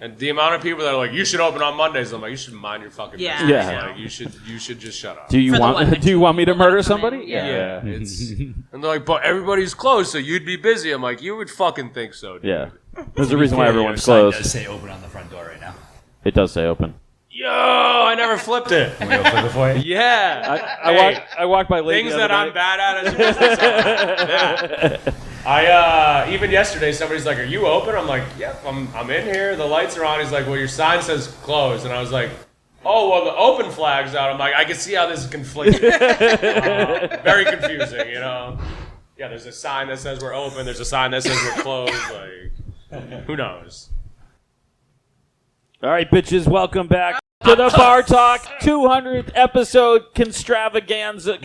And the amount of people that are like, you should open on Mondays, I'm like, you should mind your fucking business. Yeah. Like, you should just shut up. Do you want me to murder somebody? Yeah. And they're like, but everybody's closed, so you'd be busy. I'm like, you would fucking think so, dude. Yeah. There's a reason why everyone's Sign closed. does say open on the front door right now. It does say open. Yo, I never flipped it. Want me to flip it for you? Yeah. I walk by late Things that I'm bad at as a business owner. Yeah. I even yesterday somebody's like, "Are you open?" I'm like, "Yep, I'm in here. The lights are on." He's like, "Well, your sign says closed," and I was like, "Oh, well, the open flag's out." I'm like, "I can see how this is conflicting." Very confusing, you know. Yeah, there's a sign that says we're open. There's a sign that says we're closed. Like, who knows? All right, bitches, welcome back to the Bartalk 200th episode Constravaganza.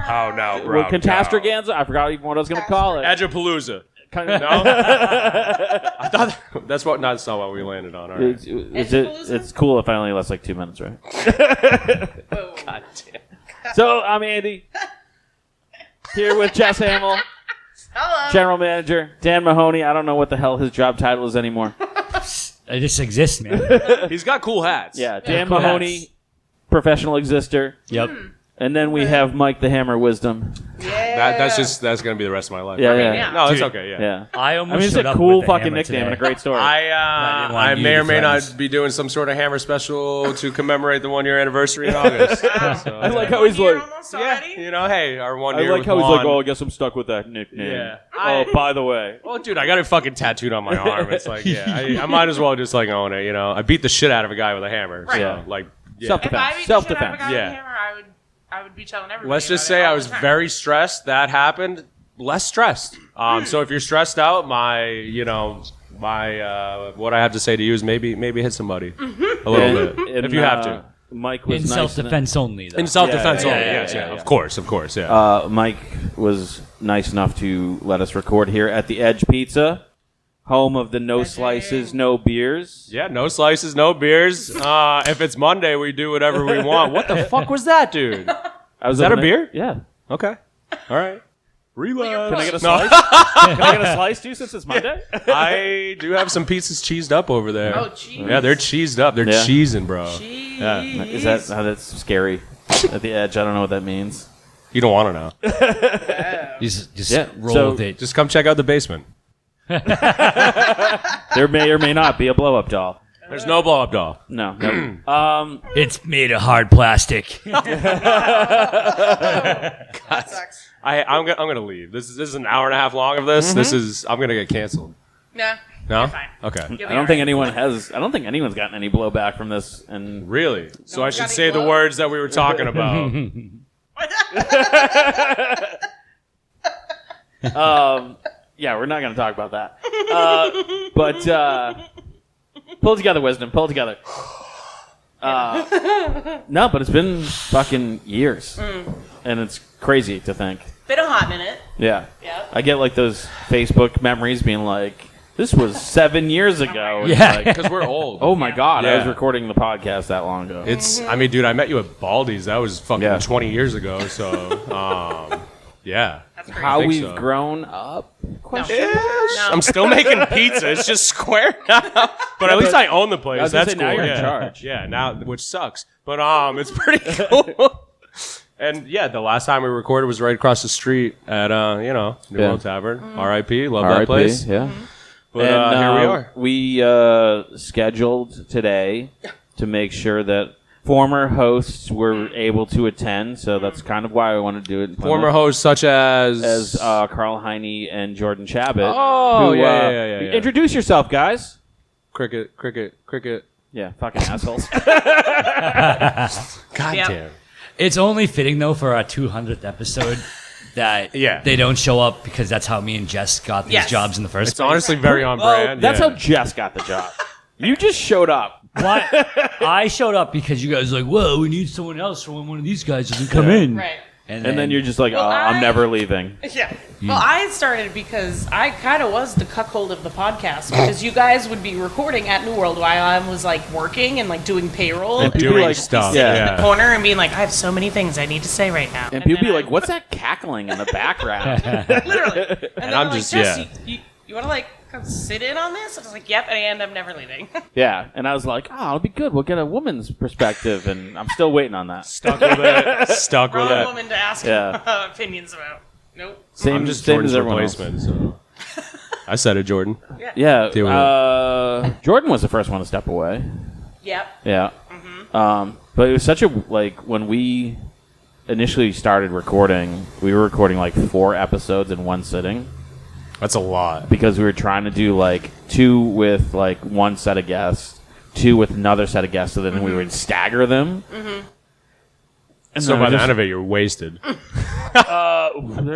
How now, bro? Catastrotacular? I forgot even what I was going to call it. Edgepalooza. No? I thought that's not what we landed on. All right. It's cool if I only last like 2 minutes, right? God damn. So, I'm Andy. Here with Jess Hamill. Hello. General Manager. Dan Mahoney. I don't know what the hell his job title is anymore. I just exist, man. He's got cool hats. Yeah, Dan cool Mahoney, hats. professional exister. Yep. And then we have Mike the Hammer Wisdom. Yeah. That's gonna be the rest of my life. Yeah. No, it's Dude, okay. Yeah. Yeah. I almost it's showed a up cool with the fucking hammer nickname today. and a great story. I didn't want I you may to or may friends. not be doing some sort of Hammer special to commemorate the 1 year anniversary in August. So, I like how he's like, Almost yeah, already? you know, hey, our 1 I year. like with how he's Juan. like, oh, I guess I'm stuck with that nickname. Yeah. Oh, by the way. Well, dude, I got it fucking tattooed on my arm. It's like, yeah, I might as well just like own it. You know, I beat the shit out of a guy with a hammer. Right. So, Yeah. like, yeah. If I beat the shit out of a Self-defense. guy with a Yeah. hammer, I would be telling everybody. Let's just about say it all I the was time. very stressed. That happened. Less stressed. So if you're stressed out, what I have to say to you is maybe hit somebody a little bit if you have to. Mike was In nice self-defense only, though. In self-defense Yeah, only, yeah, yes, yeah. Of course, yeah. Mike was nice enough to let us record here at the Edge Pizza, home of the no slices, no beers. Yeah, no slices, no beers. If it's Monday, we do whatever we want. What the fuck was that, dude? Is that a beer? Yeah. Okay. All right. Reload. Can I get a slice? Can I get a slice too since it's Monday? I do have some pieces cheesed up over there. Oh, jeez. Yeah, they're cheesed up. They're Yeah. cheesing, bro. Jeez. Yeah. Is that's scary? At the Edge, I don't know what that means. You don't want to know. Just Yeah, roll so- with it. Just come check out the basement. There may or may not be a blow-up doll. There's no blow-up doll. No. It's made of hard plastic. That sucks. I'm gonna leave. This is an hour and a half long of this. I'm gonna get canceled. Nah. No? You're fine. Okay. You'll be I don't all think right. anyone's gotten any blowback from this. And Really? So I one's should got say any the blow? words that we were talking about. yeah, we're not going to talk about that. But pull together, Wisdom. Pull together. No, but it's been fucking years, and it's crazy to think. Been a hot minute. Yeah. Yep. I get like those Facebook memories being like, this was 7 years ago. And Yeah. like, Because we're old. oh my God, I was Yeah. recording the podcast that long ago. I mean, dude, I met you at Baldy's. That was fucking Yeah. 20 years ago. So, yeah. That's crazy. How think we've so. grown up? No. I'm still making pizza. It's just square now. But at least I own the place. I was gonna That's say, cool. now you're in yeah. charge. Yeah, now, which sucks. But it's pretty cool. And yeah, the last time we recorded was right across the street at New World Tavern. R.I.P. Love that R.I.P., place. yeah. But And here we are. We scheduled today to make sure that former hosts were able to attend, so that's kind of why I wanted to do it. In Former Plymouth. hosts such as Carl Heine and Jordan Chabot. Oh, who, yeah. Introduce yourself, guys. Cricket. Yeah, fucking assholes. God Yep. damn. It's only fitting, though, for our 200th episode that Yeah. they don't show up because that's how me and Jess got these Yes. jobs in the first It's place. honestly very on brand. That's yeah. how Jess got the job. You just showed up. Why? I showed up because you guys were like, whoa, we need someone else for when one of these guys doesn't come in. Right. And then you're just like, Well, I'm never leaving. Yeah. Well, I started because I kind of was the cuckold of the podcast because you guys would be recording at New World while I was like working and like doing payroll And people doing like- stuff. sitting in Yeah. the corner and being like, I have so many things I need to say right now. And people be then like, what's that cackling in the background? literally. And, then I'm they're just- like, Jess, yeah. you, you want to like come sit in on this? I was like, yep, and I'm never leaving. Yeah, and I was like, oh, it'll be good. We'll get a woman's perspective, and I'm still waiting on that. Stuck with it. Stuck with Wrong it. woman to ask Yeah. opinions about. Nope. Same, I'm just same Jordan's as everyone else. replacement. So. I said it, Jordan. Yeah, Deal with Jordan was the first one to step away. Yep. Yeah. But it was such a, like, when we initially started recording, we were recording like 4 episodes in one sitting That's a lot. because we were trying to do like 2 with like one set of guests, 2 with another set of guests, so then we would stagger them. And So then by it the just- end of it, you're wasted. There's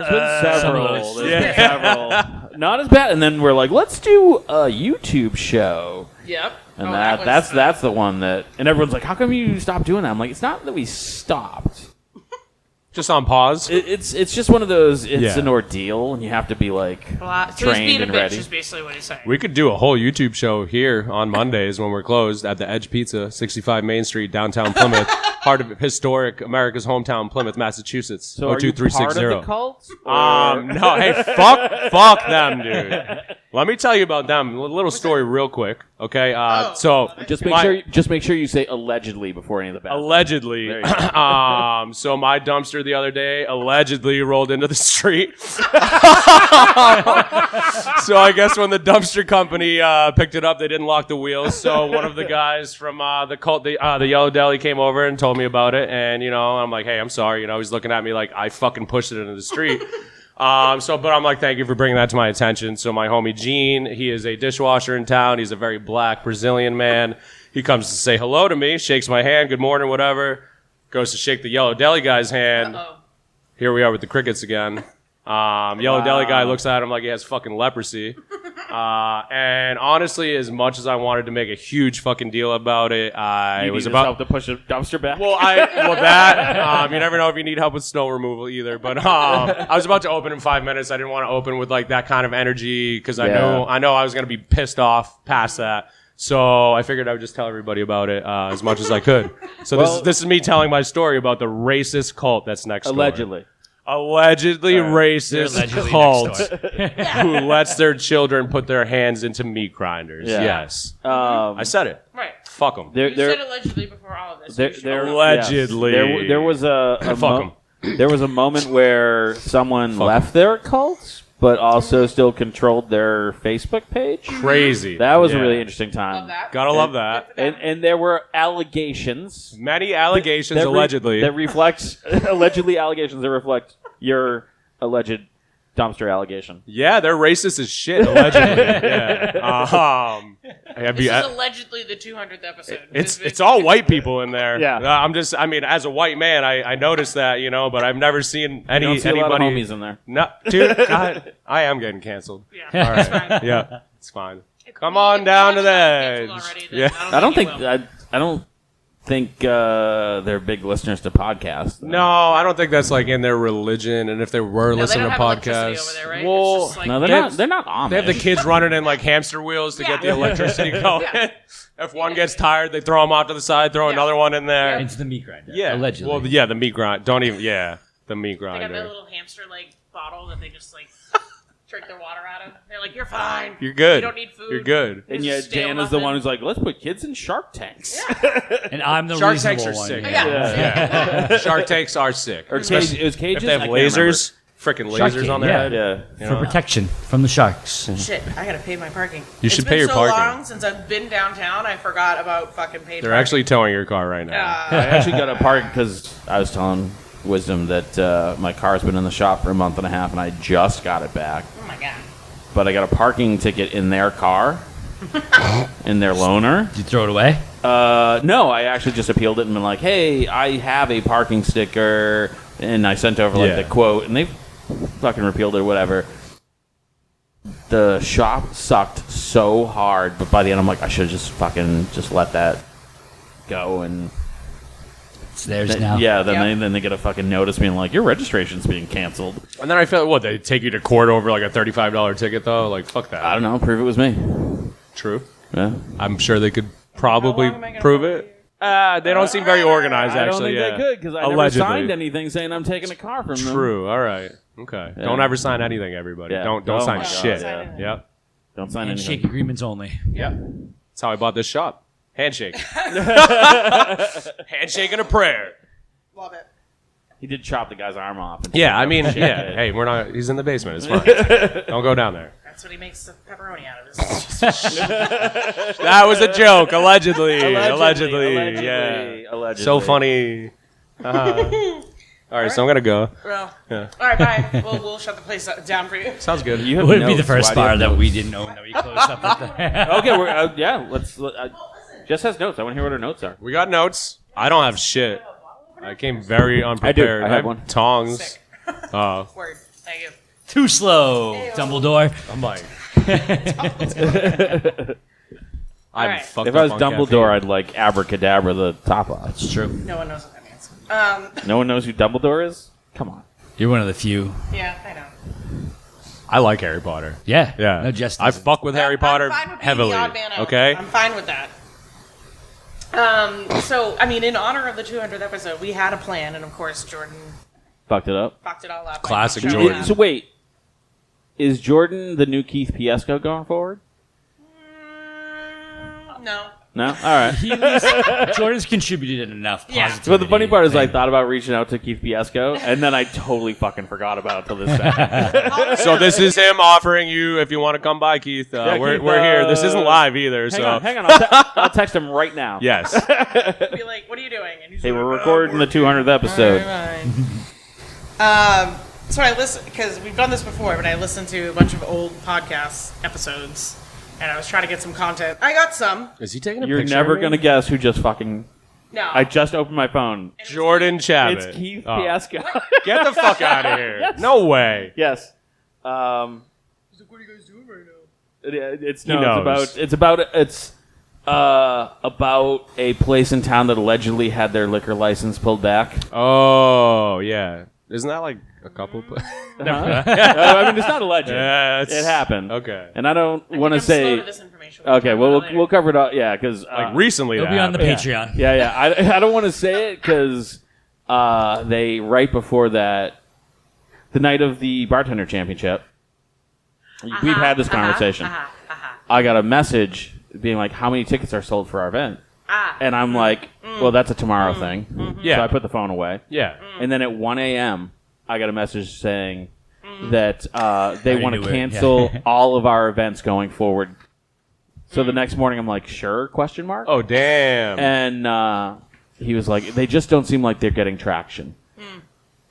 been several. those. There's been several. Not as bad. And then we're like, let's do a YouTube show. Yep. And Oh, that's the one that, and everyone's like, how come you stopped doing that? I'm like, it's not that we stopped. Just on pause. It's just one of those. It's Yeah. an ordeal, and you have to be like So he's trained being a and bitch ready. is basically what he's saying. We could do a whole YouTube show here on Mondays when we're closed at the Edge Pizza, 65 Main Street, downtown Plymouth, heart of historic America's hometown, Plymouth, Massachusetts, So are you part of 02360. the cult? Or- No, hey, fuck them, dude. Let me tell you about them. A little story real quick, okay? So just make sure you say allegedly before any of the bad. allegedly, There you go. so my dumpster the other day allegedly rolled into the street. So I guess when the dumpster company picked it up, they didn't lock the wheels. So one of the guys from the cult, the Yellow Deli, came over and told me about it. And I'm like, hey, I'm sorry. He's looking at me like I fucking pushed it into the street. But I'm like, thank you for bringing that to my attention. So my homie Gene, he is a dishwasher in town. He's a very black Brazilian man. He comes to say hello to me, shakes my hand, good morning, whatever. Goes to shake the Yellow Deli guy's hand. Uh-oh. Here we are with the crickets again. Yellow Deli guy looks at him like he has fucking leprosy. And honestly, as much as I wanted to make a huge fucking deal about it, You was need about help to push a dumpster back. you never know if you need help with snow removal either. But I was about to open in 5 minutes. I didn't want to open with like that kind of energy because I know I was gonna be pissed off past that. So I figured I would just tell everybody about it as much as I could. So this is me telling my story about the racist cult that's next door. Allegedly racist allegedly cult next door. who lets their children put their hands into meat grinders. Yeah. Yes. Um, I said it. Right. Fuck them. there, You there, said allegedly before all of this. there, You should there, know. Allegedly. yes. There was a Fuck 'em. there was a moment where someone left their cult, but also still controlled their Facebook page. Crazy. That was Yeah. a really interesting time. Love that. Gotta love that. And there were allegations. Many allegations, that allegedly. that reflect allegedly allegations that reflect your alleged dumpster allegation. Yeah, they're racist as shit, allegedly. Yeah. Have This you- is allegedly the 200th episode. it's all white people in there. Yeah. As a white man, I noticed that, but I've never seen You don't see a lot of anybody. homies in there. No, dude, I am getting canceled. Yeah, All that's right. fine. Yeah, it's fine. If Come we- on if down we to the got edge. canceled already, then Yeah. I don't think you will. I don't think they're big listeners to podcasts. though. No, I don't think that's like in their religion. And if they were No, they listening don't to have electricity podcasts, over there, right? well, It's just like, No, they're They not. have- They're not Amish. they have the kids running in like hamster wheels to get the Yeah. electricity going. Yeah. If one gets tired, they throw them off to the side, throw Yeah. another one in there. Into the meat grinder. Yeah. Allegedly. Well, yeah, the meat grind. Don't even. Yeah, the meat They got that grinder. little hamster like bottle that they just like drink their water out of. They're like, "You're fine. You're good. You don't need food. You're good. And This yet is stale Dan is the muffin. one who's like, let's put kids in Shark Tanks. And I'm the Shark Tanks reasonable are one. sick. Yeah. Yeah. Shark Tanks are sick. Or Especially it was cages. if they have I can't remember. lasers, freaking Shark lasers Tank, on their yeah. head. Yeah. For protection from the sharks. Shit, I gotta pay my parking. You should It's pay been your so parking. long since I've been downtown, I forgot about fucking paying. They're actually towing your car right now. I actually got a park because I was telling Wisdom that my car's been in the shop for a month and a half, and I just got it back. Oh my god. But I got a parking ticket in their car, in their loaner. Did you throw it away? No, I actually just appealed it and been like, hey, I have a parking sticker, and I sent over like Yeah. the quote, and they fucking repealed it or whatever. The shop sucked so hard, but by the end I'm like, I should have just let that go, and It's theirs now. yeah, then Yep. they get a fucking notice being like, your registration's being canceled. And then I feel they take you to court over like a $35 ticket though. Like fuck that. I don't know, prove it was me. True. Yeah. I'm sure they could probably How long am I gonna prove follow it. They don't seem very organized, I don't actually. think yeah. they could because I Allegedly. never signed anything saying I'm taking a car from them. True. All right. Okay. Yeah. Don't ever sign anything, everybody. Yeah. Don't Oh sign my God, shit. yeah. Yep. Don't sign Handshake anything. agreements only. Yeah. That's how I bought this shop. Handshake. Handshake and a prayer. Love it. He did chop the guy's arm off. And Yeah, I mean, shit. yeah. Hey, we're not. He's in the basement. It's fine. Don't go down there. That's what he makes the pepperoni out of. That was a joke, allegedly. Yeah. Allegedly. So funny. All right, so I'm gonna go. Well, Yeah. all right, bye. We'll shut the place down for you. Sounds good. You have Would it be the notes. first Why do you bar have that notes? we didn't know that we closed up at the Okay, yeah. Let's. Jess has notes. I want to hear what her notes are. We got notes. I don't have shit. I came very unprepared. I have one. Tongs. Sick. Uh, Word. Thank you. Too slow, Dumbledore. I'm like, All I'm right. fucked If I up was on Dumbledore, caffeine. I'd like abracadabra the top off. It's true. No one knows what that means. No one knows who Dumbledore is? Come on. You're one of the few. Yeah, I know. I like Harry Potter. Yeah. Yeah. No, Jess I doesn't. fuck with Harry Potter I'm fine with being heavily. the odd man out. Okay. I'm fine with that. So, I mean, in honor of the 200th episode, we had a plan, and of course, Jordan Fucked it up. fucked it all up. Classic Like, Jordan. So wait. Is Jordan the new Keith Piesco going forward? No. No? All right. He at least, Jordan's contributed enough. Yeah. Positivity. But the funny part is I thought about reaching out to Keith Piesco, and then I totally fucking forgot about it till this second. So this is him offering you if you want to come by, Keith. We're Keith, here. This isn't live either. Hang on. I'll text him right now. Yes. Be like, what are you doing? And he's Hey, like, we're recording the 200th episode. So I listened, because we've done this before, but I listened to a bunch of old podcast episodes, and I was trying to get some content. I got some. Is he taking a You're picture? never of me? going to guess who just fucking... No. I just opened my phone. Jordan Chavez. It's Keith Oh. Piesco. Get the fuck out of here. Yes. No way. Yes. He's like, what are you guys doing right now? It's He knows. about a place in town that allegedly had their liquor license pulled back. Oh, yeah. Isn't that like a couple? I mean, it's not alleged. Yeah, It happened. Okay. And I don't I want to think I'm slow say. to this information. Okay, well, later. we'll cover it up. Yeah, because Like recently It'll that be on the happened. Patreon. Yeah. I don't want to say it because they right before that, the night of the bartender championship. We've had this conversation. I got a message being like, "How many tickets are sold for our event?" And I'm like, "Well, that's a tomorrow thing." Yeah. So I put the phone away. Yeah. And then at 1 a.m., I got a message saying that they Already want knew to it, cancel all of our events going forward. So the next morning, I'm like, "Sure?" Question mark. Oh, damn. And he was like, "They just don't seem like they're getting traction."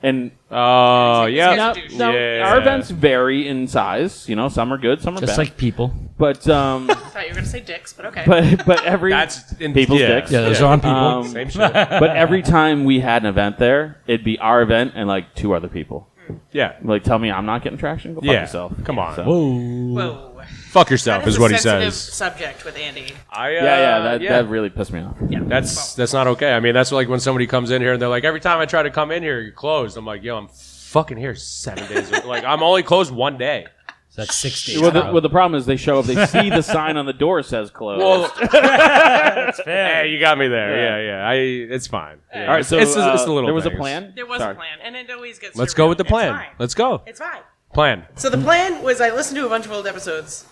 And Oh, yeah. Now- now, Yeah. our events vary in size. You know, some are good, some are Just bad. like people. But I thought you were going to say dicks, but okay. but every That's in people's yeah. dicks. Yeah, those are on people. Same shit. But every time we had an event there, it'd be our event and like two other people. Yeah. Like, tell me I'm not getting traction? Go fuck Yeah. yourself. Come on. So- Whoa. Fuck yourself That is is what a he sensitive says. subject with Andy. That really pissed me off. That's not okay. I mean, that's like when somebody comes in here and they're like, every time I try to come in here, you're closed. I'm like, yo, I'm fucking here 7 days. Like, I'm only closed one day. So that's 6 days. Well, the problem is they show up, they see the sign on the door says closed. Well, That's fair. hey, you got me there. Yeah. Yeah. It's fine. Yeah. All right, so it's the little there was things. a plan. There was Sorry. a plan, and it always gets Let's go with the plan. It's fine. Let's go. It's fine. Plan. So the plan was I listened to a bunch of old episodes,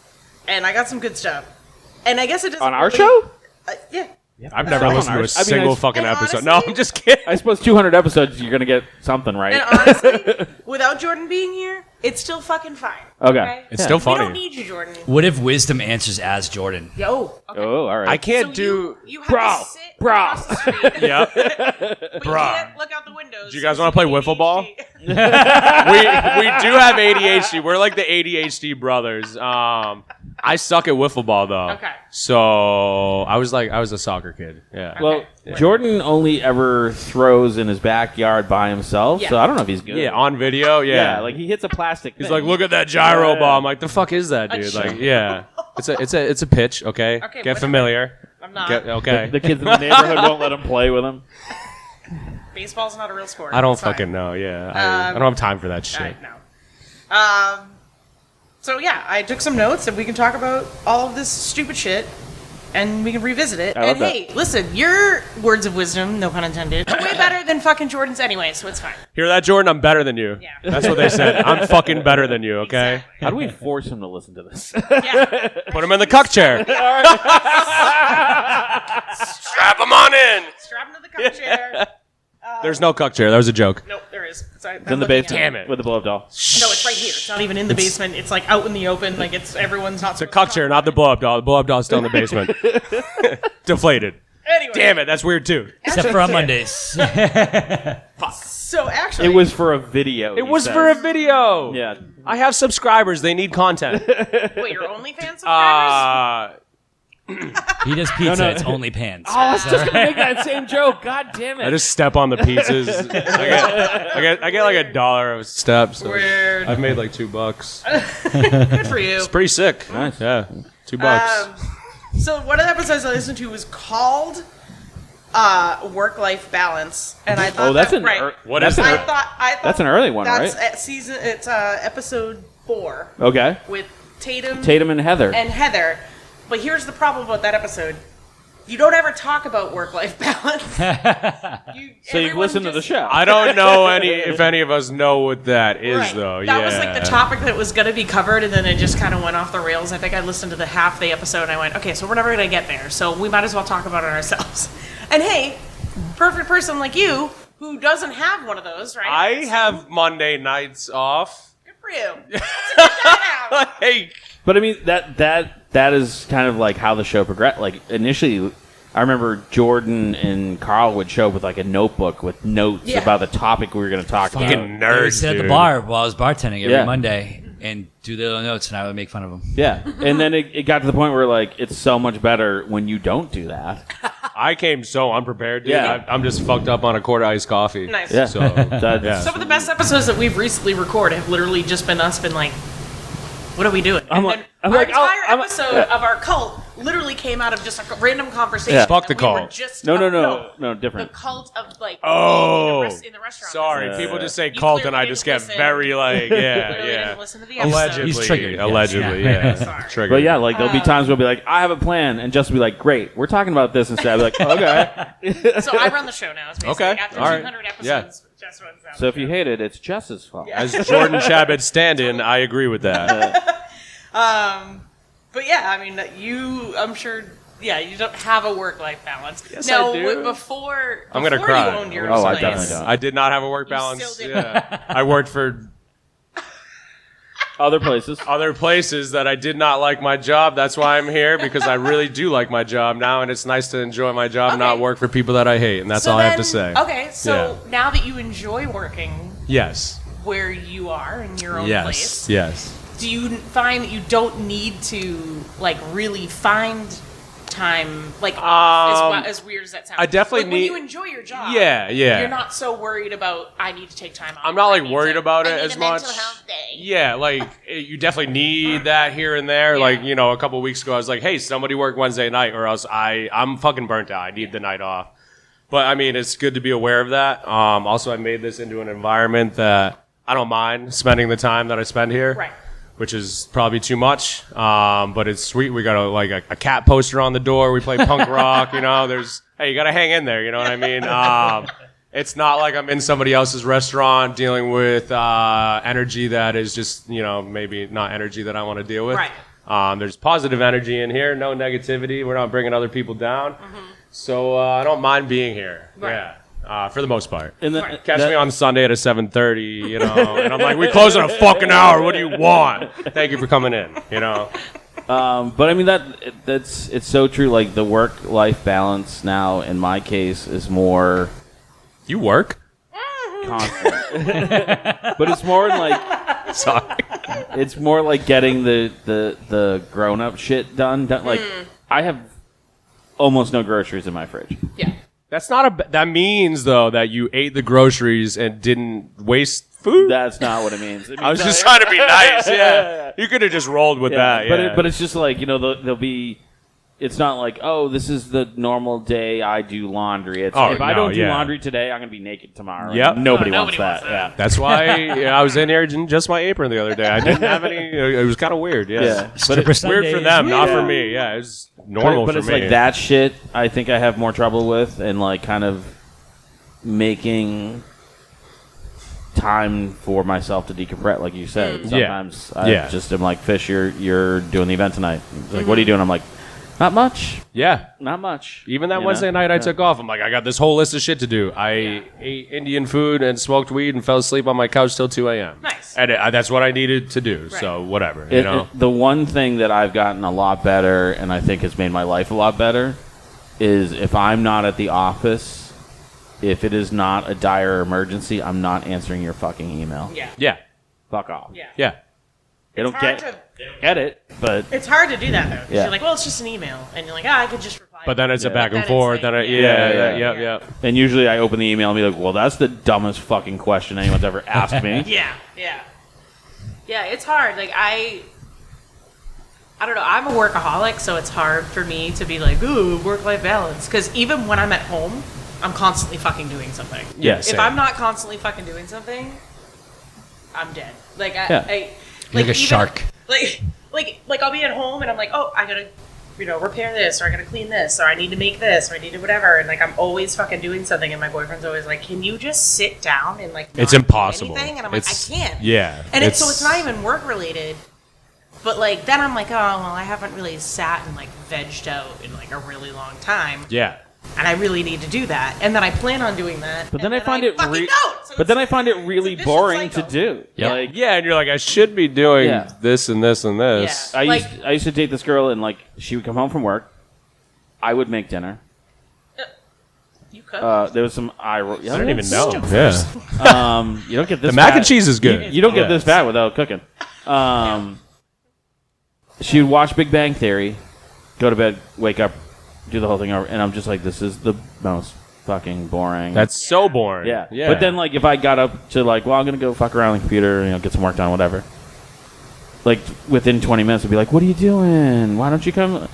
and I got some good stuff. And I guess it doesn't On our really- show? Yeah. I've never on listened to a ours. I mean, single I- fucking And episode. honestly- No, I'm just kidding. I suppose 200 episodes, you're gonna get something right. And honestly, without Jordan being here, it's still fucking fine. Okay. It's still We funny. don't need you, Jordan. What if wisdom answers as Jordan? Yo. Okay. Oh, all right. I can't So do. You have Bro, to sit bro. across the street, Yeah. but you Bro. can't look out the windows. Do you guys wanna play wiffle ball? ADHD. we do have ADHD. We're like the ADHD brothers. I suck at wiffle ball though. Okay. So I was a soccer kid. Yeah. Well, Jordan only ever throws in his backyard by himself, Yeah. so I don't know if he's good. Yeah, on video. Yeah. Yeah, like he hits a plastic. he's thing. like, look at that gyro Yeah. ball. I'm like, the fuck is that, A dude? chip. Like, yeah. It's a pitch. Okay. Okay, Get whatever. familiar. I'm not. Okay. the kids in the neighborhood won't let him play with him. Baseball's not a real sport. I don't It's fine. fucking know. Yeah. I don't have time for that shit. No. So yeah, I took some notes and we can talk about all of this stupid shit. and we can revisit it. I love And that. hey, listen, your words of wisdom, no pun intended, are way better than fucking Jordan's anyway, so it's fine. Hear that, Jordan? I'm better than you. Yeah. That's what they said. I'm fucking better than you, okay? Exactly. How do we force him to listen to this? Yeah. Put him in the cuck chair. Strap him on in. Strap him to the cup chair. There's no cuck chair. That was a joke. Nope, there is. Sorry, It's in the basement. Damn it. With the blow-up doll. No, it's right here. It's not even in the basement. It's like out in the open. Like everyone's not. It's a cuck chair, not the blow-up doll. The blow-up doll's still in the basement. Deflated. Anyway. Damn it, that's weird too. Except for on Mondays. So actually, It was for a video. It was for a video. Yeah. I have subscribers. They need content. Wait, your OnlyFans subscribers? He does pizza. It's only pants. I was just gonna make that same joke. God damn it! I just step on the pizzas. I get like $1 a step. So Weird. I've made like $2. Good for you. It's pretty sick. Nice. Yeah, $2. So one of the episodes I listened to was called "Work-Life Balance," and I thought that's that, an right. What that's is an it? I thought That's an early one, that's right? at season. It's episode 4 Okay. with Tatum Tatum and Heather. and Heather. But here's the problem about that episode. You don't ever talk about work-life balance. So you've listened to the show. I don't know if any of us know what that is Right. though. That was like the Yeah. topic that was going to be covered, and then it just kind of went off the rails. I think I listened to the half the episode, and I went, okay, so we're never going to get there, so we might as well talk about it ourselves. And hey, perfect person like you, who doesn't have one of those, right? I So, have Monday nights off. Good for you. That's a good night out. Hey, But I mean that is kind of like how the show progressed. Like initially, I remember Jordan and Carl would show up with like a notebook with notes Yeah. about the topic we were going to talk about. fucking I would nerds, sit at the dude. bar while I was bartending every Yeah. Monday and do the little notes, and I would make fun of them. Yeah, and then it got to the point where like it's so much better when you don't do that. I came so unprepared, dude. Yeah. I'm just fucked up on a quarter iced coffee. Nice. Yeah, So, That's- yeah. Some of the best episodes that we've recently recorded have literally just been us been like, what are we doing? I'm And like- then I'm our like, entire I'm- episode yeah. of our cult literally came out of just a random conversation. Yeah. Fuck that the we were cult. just No, the different. cult of like Oh, being in the restaurant. sorry. Yeah. People just say You cult, clearly and I didn't just get listen. very like, yeah, Clearly yeah. didn't listen to the episode. Allegedly, He's triggered, yes. allegedly, Yeah. yeah. Sorry. Triggered. But yeah, like there'll be times we'll be like, I have a plan, and Justin will be like, great, we're talking about this instead. I'll be like, okay. So I run the show now. It's basically Okay, after all right. 200 Yeah. episodes, Jess runs down So if you hate it, it's Jess's fault. As Jordan Chabot stand-in, I agree with that. But yeah, I mean, I'm sure. Yeah, you don't have a work-life balance. Yes, now, I do. Before I'm gonna before cry. you owned your Oh, I place, definitely don't. I did not have a work You balance. still did. Yeah. I worked for Other places. other places that I did not like my job. That's why I'm here, because I really do like my job now, and it's nice to enjoy my job, Okay. not work for people that I hate, and that's So all I have to then- say. Okay, so now that you enjoy working Yes. where you are in your own Yes. place, Yes. do you find that you don't need to like really find time like off, as weird as that sounds? I definitely like, when need- you enjoy your job. Yeah, yeah. You're not so worried about I need to take time off. I'm not I like need worried to- about I it need as a much. mental health day. Yeah, like you definitely need that here and there. Yeah. Like, you know, a couple weeks ago, I was like, "Hey, somebody work Wednesday night, or else I'm fucking burnt out. I need the night off." But I mean, it's good to be aware of that. Also, I made this into an environment that I don't mind spending the time that I spend here. Right. Which is probably too much, but it's sweet. We got a cat poster on the door. We play punk rock. You know, hey, you got to hang in there. You know what I mean? It's not like I'm in somebody else's restaurant dealing with energy that is just, you know, maybe not energy that I want to deal with. Right. There's positive energy in here, no negativity. We're not bringing other people down. So I don't mind being here. Right. Yeah. For the most part. And then, Right. Catch me on Sunday at a 7:30, you know, and I'm like, we close in a fucking hour. What do you want? Thank you for coming in, you know. But I mean it's so true. Like the work-life balance now, in my case, is more You work? constant. But it's more like Sorry. it's more like getting the grown-up shit done. Like I have almost no groceries in my fridge. Yeah. That's not that means though that you ate the groceries and didn't waste food. That's not what it means. I was just trying to be nice. Yeah. You could have just rolled with that. Yeah. But it's just like, you know, there'll be it's not like, oh, this is the normal day I do laundry. It's Oh, if I no, don't do yeah. laundry today, I'm gonna be naked tomorrow. Yep. And nobody Nobody wants wants that. that. That's why I was in here in just my apron the other day. I didn't have any. It was kind of weird. Yeah. Yeah. Yeah. But Stripper it's Weird for Sundays. them, not for Yeah. me. Yeah, it's normal but for it's me. like that shit. I think I have more trouble with, and like kind of making time for myself to decompress, like you said. Sometimes I Yeah. just am like, Fish, you're doing the event tonight. He's like, what are you doing? I'm like, not much. Yeah. Not much. Even that You Wednesday know? night I Yeah. took off. I'm like, I got this whole list of shit to do. I ate Indian food and smoked weed and fell asleep on my couch till 2 a.m. Nice. And that's what I needed to do. So whatever, you know. The one thing that I've gotten a lot better, and I think has made my life a lot better, is if I'm not at the office, if it is not a dire emergency, I'm not answering your fucking email. Yeah. Yeah. Fuck off. Yeah. Yeah. They don't hard get it, but It's hard to do that though. 'Cause Yeah. You're like, well, it's just an email, and you're like, I could just reply. But then it's a Yeah. back and Then it's forth. like- Then Yeah. yeah. and usually I open the email and be like, well, that's the dumbest fucking question anyone's ever asked me. Yeah. It's hard. Like I don't know. I'm a workaholic, so it's hard for me to be like, ooh, work-life balance. Because even when I'm at home, I'm constantly fucking doing something. Yeah, If same. I'm not constantly fucking doing something, I'm dead. Like Yeah. Like a shark. Like I'll be at home and I'm like, oh, I gotta, repair this, or I gotta clean this, or I need to make this, or I need to whatever, and like I'm always fucking doing something, and my boyfriend's always like, can you just sit down and like? It's not do impossible. anything? And I'm like, It's- I can't. Yeah. And so it's not even work related. But like then I'm like, oh well, I haven't really sat and like vegged out in like a really long time, Yeah. and I really need to do that. And then I plan on doing that. But then and I find it fucking don't. So but it's then I find it really vicious boring cycle. to do. Yeah. Like, Yeah, and you're like, I should be doing Yeah. this and this and this. Yeah. I used to date this girl, and like she would come home from work, I would make dinner. You could. There was some eye roll. I don't even know. Stupid. Yeah. You don't get this. The mac fat- and cheese is good. You don't get Yeah. this fat without cooking. She would watch Big Bang Theory, go to bed, wake up, do the whole thing over, and I'm just like, this is the most fucking boring. That's so boring. yeah. Yeah. But then like if I got up to like, well, I'm gonna go fuck around on the computer, get some work done, whatever. Like within 20 minutes, I'd be like, what are you doing? Why don't you come?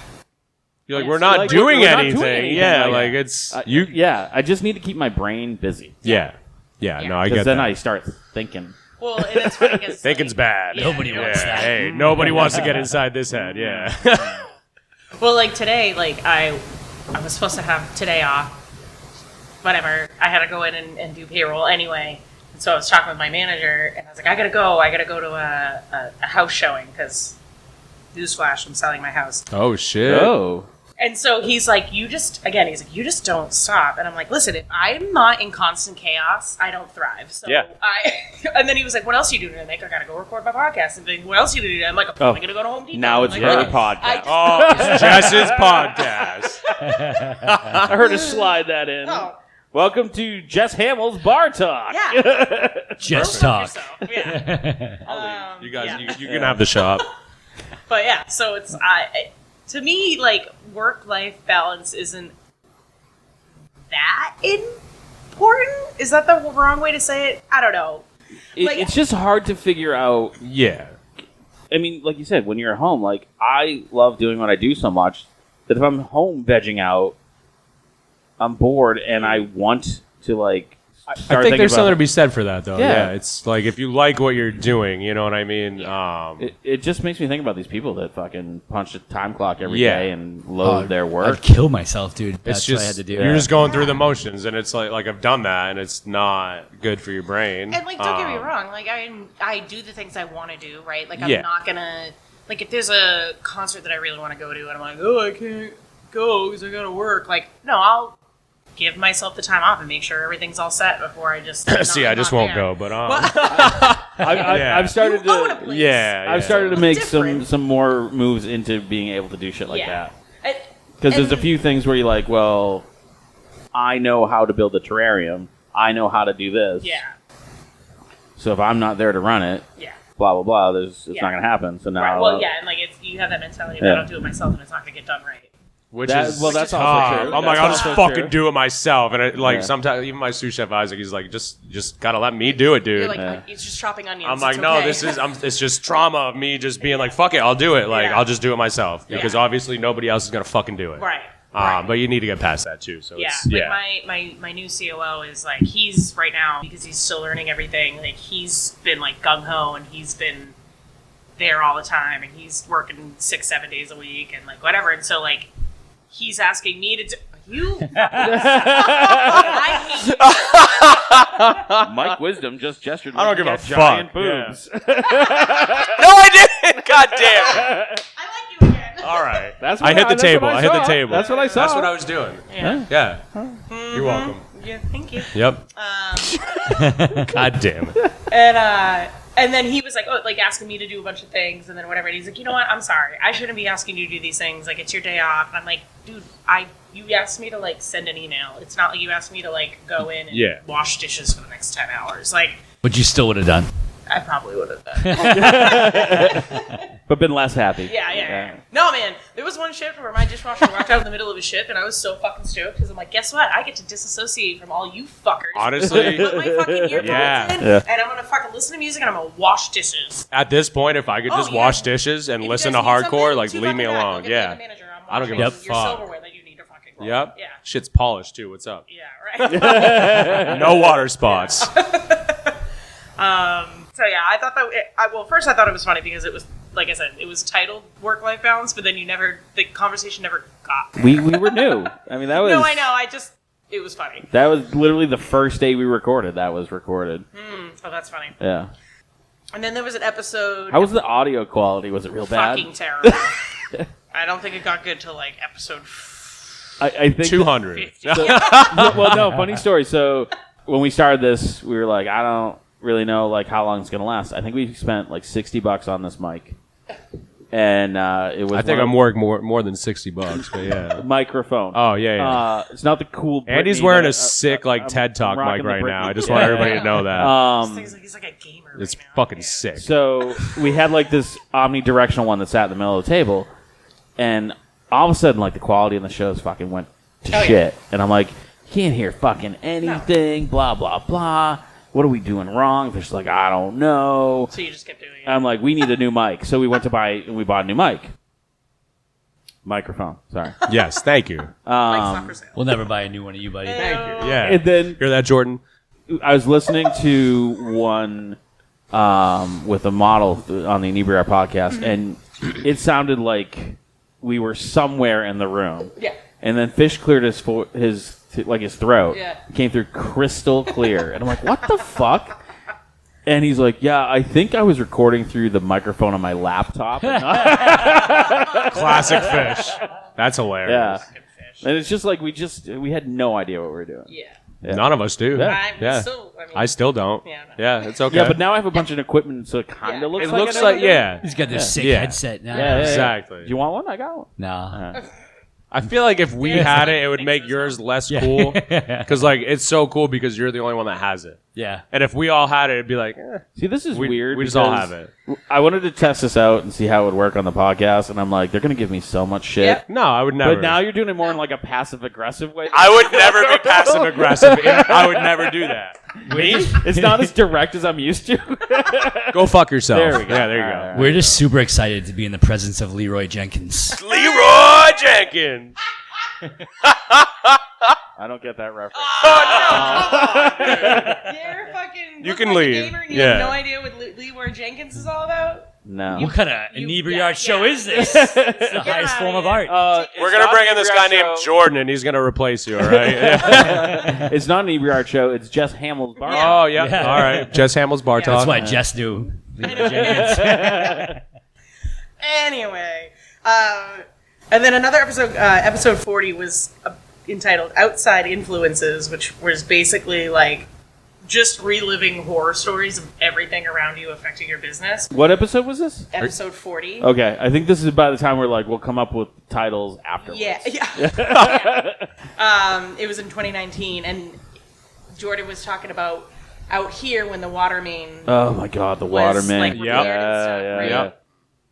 you're like, we're not Like, doing we're not anything. doing anything. Yeah, Like, like it's You, yeah, I just need to keep my brain busy. Yeah. Yeah, no, I Because get then that. I start thinking. Well, and it's funny because Thinking's bad. Nobody wants Yeah, that. hey, nobody wants to get inside this head. Yeah. Well, like today, like I was supposed to have today off. Whatever. I had to go in and do payroll anyway. And so I was talking with my manager, and I was like, I gotta go to a house showing because, newsflash, I'm selling my house. Oh shit. Oh. And so he's like, you just don't stop. And I'm like, listen, if I'm not in constant chaos, I don't thrive. So Yeah. and then he was like, what else are you doing? And I'm like, I gotta go record my podcast. And then what else are you doing? I'm like, I'm probably gonna go to Home Depot. Now I'm it's like, her "Okay." podcast. Oh, it's Jess's podcast. I heard her slide that in. Oh, Welcome to Jess Hamill's Bar Talk. yeah. Just Go talk. fuck yourself. Yeah. You guys, yeah. you can have the shop. But yeah, so it's to me, like, work-life balance isn't that important. Is that the wrong way to say it? I don't know. Like- It's just hard to figure out. Yeah. I mean, like you said, when you're at home, like, I love doing what I do so much that if I'm home vegging out, I'm bored and I want to, like, I start think thinking there's about something to be said for that, though. Yeah. Yeah. It's like if you like what you're doing, you know what I mean? It just makes me think about these people that fucking punch a time clock every Yeah. day and load their I'd work. kill myself, dude. That's it's just what I had to do. you're just going through the motions, and it's like I've done that, and it's not good for your brain. And like, don't get me wrong. Like, I do the things I want to do, right? Like, I'm Yeah. not gonna like if there's a concert that I really want to go to, and I'm like, oh, I can't go because I gotta work. Like, no, I'll give myself the time off and make sure everything's all set before I just. See, I just won't go, but Yeah. I've started You own a to. place. yeah, I've started to make Different. some more moves into being able to do shit like Yeah. that. Because there's a few things where you're like, well, I know how to build a terrarium. I know how to do this. Yeah. So if I'm not there to run it, Yeah. blah blah blah, it's Yeah. not gonna happen. So now, Right. Well, yeah, and like you have that mentality. If Yeah. I don't do it myself, then it's not gonna get done right. Which That- is well, that's tough. also true. I'm like, That's I'll just also fucking true. do it myself. And it, like Yeah. sometimes even my sous chef Isaac, he's like, just gotta let me do it, dude. You're like, Yeah. it's just chopping onions. I'm like, it's no, okay. it's just trauma of me just being like, fuck it, I'll do it. Like, Yeah. I'll just do it myself because Yeah. obviously nobody else is gonna fucking do it. Right. But you need to get past that too. So Yeah, it's, yeah. like my new COO is like, he's right now, because he's still learning everything, like he's been like gung-ho and he's been there all the time and he's working 6-7 days a week and like whatever, and so like he's asking me to do I hate Mike Wisdom just gestured. I don't like give a he had giant fuck. Yeah. boobs. No, I didn't. God damn it. I like you again. All right. That's I hit the that's table. what I hit the saw. table. That's what I saw. That's what I was doing. Yeah. Yeah. You're welcome. Yeah, thank you. Yep. God damn it. And then he was like, oh, like asking me to do a bunch of things and then whatever. And he's like, you know what? I'm sorry. I shouldn't be asking you to do these things. Like, it's your day off. And I'm like, dude, you asked me to like send an email. It's not like you asked me to like go in and wash dishes for the next 10 hours. Like, But you still would have done. I probably would have done. But been less happy. Yeah. No, man. There was one shift where my dishwasher walked out in the middle of a shift, and I was so fucking stoked because I'm like, guess what? I get to disassociate from all you fuckers. Honestly, Put my fucking earbuds in, Yeah. and I'm gonna fucking listen to music, and I'm gonna wash dishes. at this point, if I could just Oh, yeah. wash dishes and If you listen to guys need hardcore, something, like too leave me fucking bad. Go alone. get me Yeah. the manager. I'm I don't give washing a your fuck. silverware that you need to fucking wash. Yep. Yeah. Shit's polished too. What's up? Yeah. Right. No water spots. So yeah, I thought that. First I thought it was funny because it was, like I said, it was titled "Work-Life Balance," but then the conversation never got there. We were new. I mean, that was. No, I know. It was funny. That was literally the first day we recorded. That was recorded. Oh, that's funny. Yeah. And then there was an episode. How was the audio quality? Was it real bad? Fucking terrible. I don't think it got good till like episode I think 200. 50. well, no, funny story. So when we started this, we were like, I don't really know like how long it's gonna last. I think we spent like $60 on this mic, and it was. I think I'm worth more than $60, but yeah. microphone. Oh yeah. It's not the cool. Andy's Britney wearing that a sick like I'm TED Talk rocking mic the right Britney. now. I just want everybody to know that. He's like a gamer. It's right now. fucking Yeah. sick. So we had like this omnidirectional one that sat in the middle of the table, and all of a sudden, like the quality in the shows fucking went to shit, and I'm like, can't hear fucking anything. Blah blah blah. What are we doing wrong? They're just like, I don't know. So you just kept doing it. I'm like, we need a new mic. So we went to we bought a new mic. Microphone. Sorry. Yes, thank you. Mike's not for sale. We'll never buy a new one of you, buddy. Thank you. Yeah. And then Hear that, Jordan? I was listening to one with a model on the Inebriar podcast, and it sounded like we were somewhere in the room. Yeah. And then Fish cleared his throat. Yeah. It came through crystal clear. And I'm like, what the fuck? And he's like, yeah, I think I was recording through the microphone on my laptop. And Classic Fish. That's hilarious. yeah. And it's just like we had no idea what we were doing. Yeah. Yeah. None of us do. Yeah. Yeah. I still don't. Yeah, no. Yeah, it's okay. Yeah, but now I have a bunch of equipment, so it kind Yeah. of looks it like looks I know like what I'm doing. yeah. He's got this sick Yeah. headset now. Yeah, yeah. Exactly. Do you want one? I got one. No. I feel like if we Yeah, had it's it, it would like make Nexus. yours less cool. Because like it's so cool because you're the only one that has it. Yeah. And if we all had it, it'd be like, See, this is we, weird. We just all because have it. I wanted to test this out and see how it would work on the podcast, and I'm like, they're going to give me so much shit. Yep. No, I would never. But now you're doing it more in like a passive-aggressive way. I would never be passive aggressive. I would never do that. Me? It's not as direct as I'm used to. Go fuck yourself. There we go. Yeah, there you All go. right. We're just super excited to be in the presence of Leroy Jenkins. Leroy Jenkins. I don't get that reference. You're fucking. You look can like a leave. gamer and you Yeah. have no idea what Leroy Jenkins is all about. No. What kind of You- inebriate yeah, show yeah. is this? It's the highest outta form of here. art. We're gonna bring in this guy named Jordan, and he's gonna replace you. All right? Yeah. It's not an Inebriar show. It's Jess Hamill's bar. Oh yeah. Yeah. All right. Jess Hamill's bar Yeah. talk. That's what Jess do. Leroy Jenkins. Anyway, and then another episode, episode 40, was entitled "Outside Influences," which was basically like just reliving horror stories of everything around you affecting your business. What episode was this? Episode 40. Okay, I think this is by the time we're like, we'll come up with titles afterwards. Yeah. It was in 2019, and Jordan was talking about out here when the water main Oh my god, the water was man. like Yep. repaired and stuff, Yeah, right? yeah. Yep.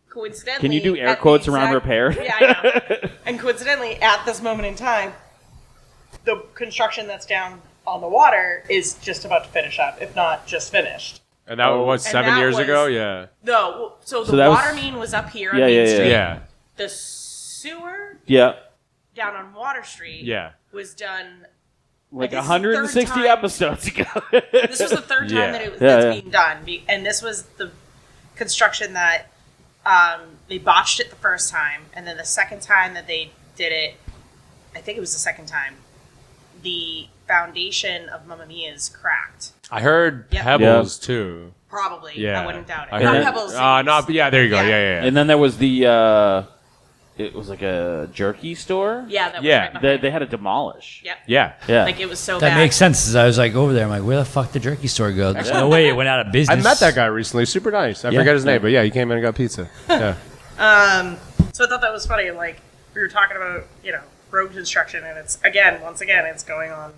Coincidentally, Can you do air at the quotes around exact- repaired? Yeah, I know. And coincidentally, at this moment in time, the construction that's down on the water is just about to finish up, if not just finished. And that was 7 years ago? Yeah. No, so the that was- water main was up here on Yeah, Main yeah, yeah. Street. Yeah. The sewer Yeah. down on Water Street Yeah. was done Like this is the third 160 time- episodes ago. This was the third time Yeah. that it was Yeah, that's yeah. being done, and this was the construction that they botched it the first time, and then the second time that they did it, I think it was the second time, the foundation of Mamma Mia's cracked. I heard Yep. Pebbles, too. Probably, Yeah. I wouldn't doubt it. I Not heard- Pebbles. yeah, there you go. Yeah. Yeah. And then there was the, it was like a jerky store. Yeah, that was Yeah. right They, behind they it. had to demolish. Yep. Yeah. Yeah. Like it was so That bad. makes sense. As I was like over there, I'm like, where the fuck did the jerky store go? There's no way it went out of I business. met that guy recently. Super nice. I Yeah. forget his name, but yeah, he came in and got pizza. Yeah. So I thought that was funny. Like we were talking about, road construction, and once again, it's going on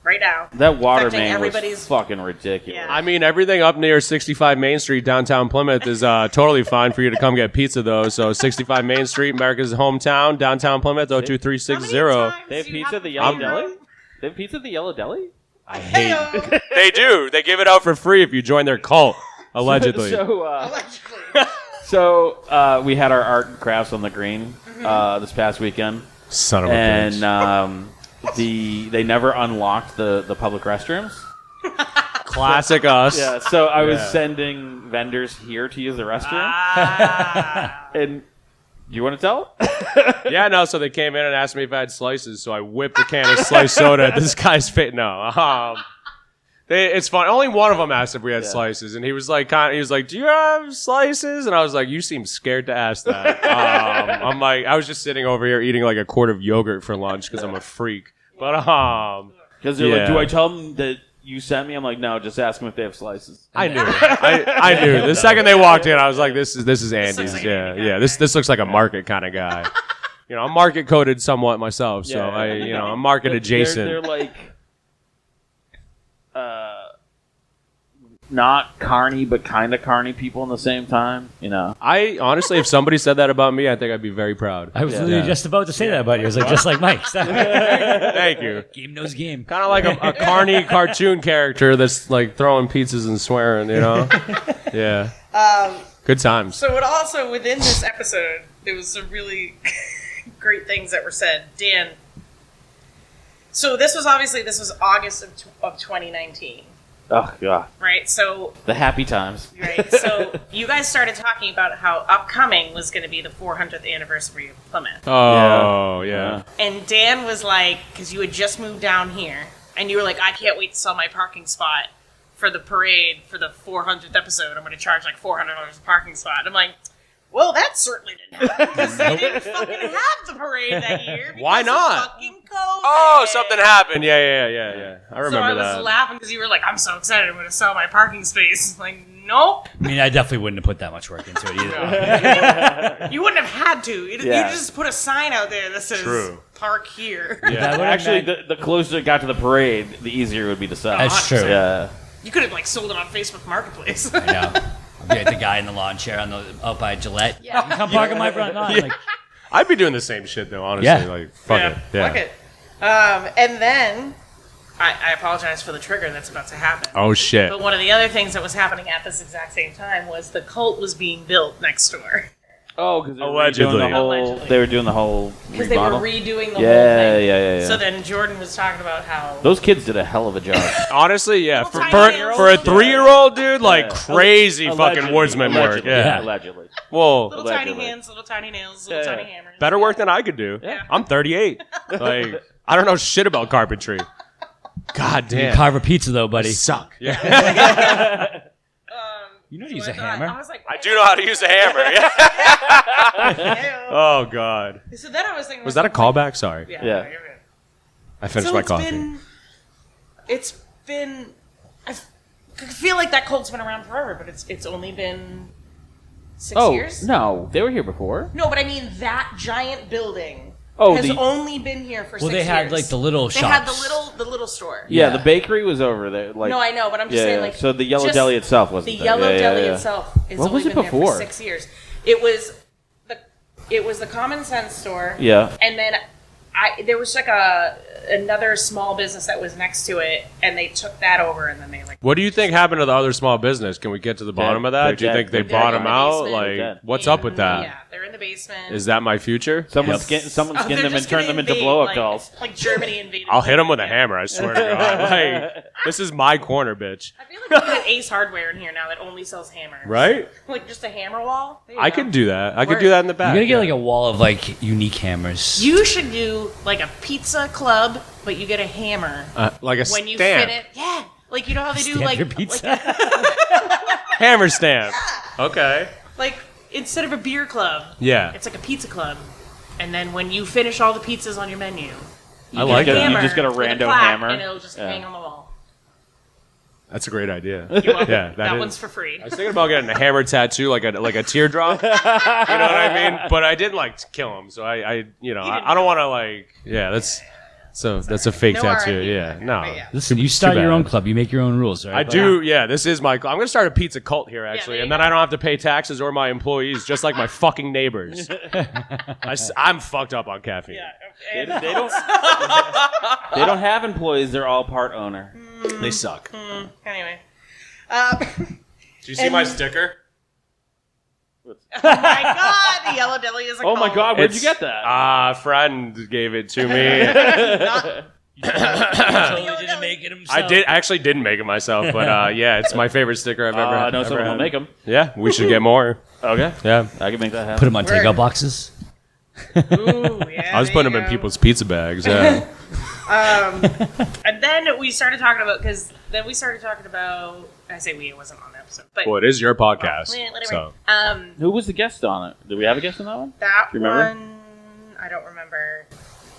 right now. That water Affecting main was everybody's- fucking ridiculous. Yeah. I mean, everything up near 65 Main Street, downtown Plymouth, is totally fine for you to come get pizza, though. So 65 Main Street, America's hometown, downtown Plymouth, 02360. They have pizza at the Yellow Deli? They have pizza at the Yellow Deli? I hate. They do. They give it out for free if you join their cult, allegedly. So we had our art and crafts on the green this past weekend. Son of a And bitch. they never unlocked the public restrooms. Classic us. Yeah, so I was Yeah. sending vendors here to use the restroom. Ah. And do you want to tell? Yeah, no, so they came in and asked me if I had slices, so I whipped a can of sliced soda at this guy's face. No. It's fun. Only one of them asked if we had slices, and he was like, "Do you have slices?" And I was like, "You seem scared to ask that." I'm like, I was just sitting over here eating like a quart of yogurt for lunch because I'm a freak. But Because they're like, Yeah. do I tell them that you sent me? I'm like, no, just ask them if they have slices. I knew. I knew. The second they walked in, I was like, "This is Andy's." looks like an Yeah, Andy guy. yeah. This looks like a market kind of guy. I'm market coded somewhat myself, so Yeah. I'm market But adjacent. They're like, not carny, but kind of carny people in the same time. I honestly, if somebody said that about me, I think I'd be very proud. I was literally just about to say that about you. I was like, just like Mike. Thank you. Game knows game. Kind of like a carny cartoon character that's like throwing pizzas and swearing, Yeah. Good times. So, also within this episode, there was some really great things that were said. Dan. So this was August of 2019, Oh god, right? So the happy times. Right. So you guys started talking about how upcoming was going to be the 400th anniversary of Plymouth. Oh, yeah. And Dan was like, because you had just moved down here, and you were like, I can't wait to sell my parking spot for the parade for the 400th episode. I'm going to charge like $400 a parking spot. I'm like, well, that certainly didn't happen because they didn't fucking have the parade that year. Because Why not? Of fucking COVID. Oh, something happened. Yeah. I So remember I was that. laughing because you were like, I'm so excited. I'm going to sell my parking space. Like, nope. I mean, I definitely wouldn't have put that much work into it either. You wouldn't have had to. You Yeah. just put a sign out there that says True. park here. That would've Actually, meant- the closer it got to the parade, the easier it would be to sell. That's true. Yeah. You could have like sold it on Facebook Marketplace. I know. Get the guy in the lawn chair out by Gillette. Yeah. Come park in my front lawn. Like, I'd be doing the same shit, though, honestly. Yeah. Like, fuck it. Yeah. Fuck it. And then I apologize for the trigger that's about to happen. Oh, shit. But one of the other things that was happening at this exact same time was the cult was being built next door. Oh, because Allegedly. they were doing the whole Because they were remodel. redoing the whole Yeah, thing. yeah. So then Jordan was talking about how Those kids did a hell of a job. Honestly, yeah. Little For, tiny for, for a little- 3-year-old dude, like, crazy Allegedly. fucking woodsman work. Allegedly. Yeah. Allegedly. Well, little tiny allegedly. hands, little tiny nails, little Yeah. tiny hammers. better work than I could do. Yeah. I'm 38. Like, I don't know shit about carpentry. God you damn. carve a pizza though, buddy. Suck. Yeah. You know how to So use I a thought- hammer. I was like, I do know how to use a hammer. Yeah. Ew. Oh, God. So then I was thinking, Was that a callback? Sorry. Yeah. Yeah. No, you're good. I finished So my it's coffee. been. I feel like that cult's been around forever, but it's only been 6 Oh, years. no. They were here before. No, but I mean that giant building Oh, has only been here for 6 Well, years. they had like the little They shops. had the little store. Yeah, Yeah. the bakery was over there. Like, No, I know, but I'm just saying, like, so the Yellow just Deli itself wasn't The there. Yellow Yeah, Deli yeah. itself is What only was it been there before? for 6 years. It was the it was the Common Sense store. Yeah. And then there was like another small business that was next to it, and they took that over, and then they like. What do you think happened to the other small business? Can we get to the bottom of that? They're Do you dead. think they They're bought dead. them out? They're Like, dead. what's up with that? Yeah, they're in the basement. Is that my future? Someone skinned they're them and just turned gonna them into invade, blow-up like, dolls. Like Germany invaded. I'll hit them with a hammer. I swear to God. Like, this is my corner, bitch. I feel like we need an Ace Hardware in here now that only sells hammers. Right? Like just a hammer wall. There you I go. could do that. I could Word. do that in the You back. gotta get like a wall of like unique hammers. You should do like a pizza club, but you get a hammer like a when you stamp. fit it. Yeah, like you know how they do Stamp like your pizza. Hammer stamp. Okay. like instead of a beer club, Yeah. it's like a pizza club. And then when you finish all the pizzas on your menu, I like get that. You hammer just get a with rando plaque, hammer. and it'll just Yeah. hang on the wall. That's a great idea. You're welcome. Yeah, that is. one's for free. I was thinking about getting a hammer tattoo, like a teardrop. You know what I mean? But I didn't like to kill him, so I don't want to like. Yeah, that's a fake No tattoo. R&D. Yeah, no. But yeah. Listen, you start too your bad. own club. You make your own rules, right? I do. Yeah, this is my. I'm gonna start a pizza cult here actually, there and you then I don't have to pay taxes or my employees, just like my fucking neighbors. I'm fucked up on caffeine. They don't. They don't have employees. They're all part owner. They suck. Anyway. Do you see my sticker? Oh my god, the yellow deli is a Oh my cult. God, where'd you get that? A friend gave it to me. Totally didn't make it himself. I actually didn't make it myself, but yeah, it's my favorite sticker I've ever I know ever someone will had. make them. Yeah, we should get more. Okay, Yeah, I can make that happen. Put them on Word. takeout boxes. Ooh, yeah, I was putting them in people's pizza bags. Yeah. And then we started talking about I say we, it wasn't on the episode, but Well, it is your podcast, whatever. so Who was the guest on it? Did we have a guest on that one? That Do you remember? one, I don't remember.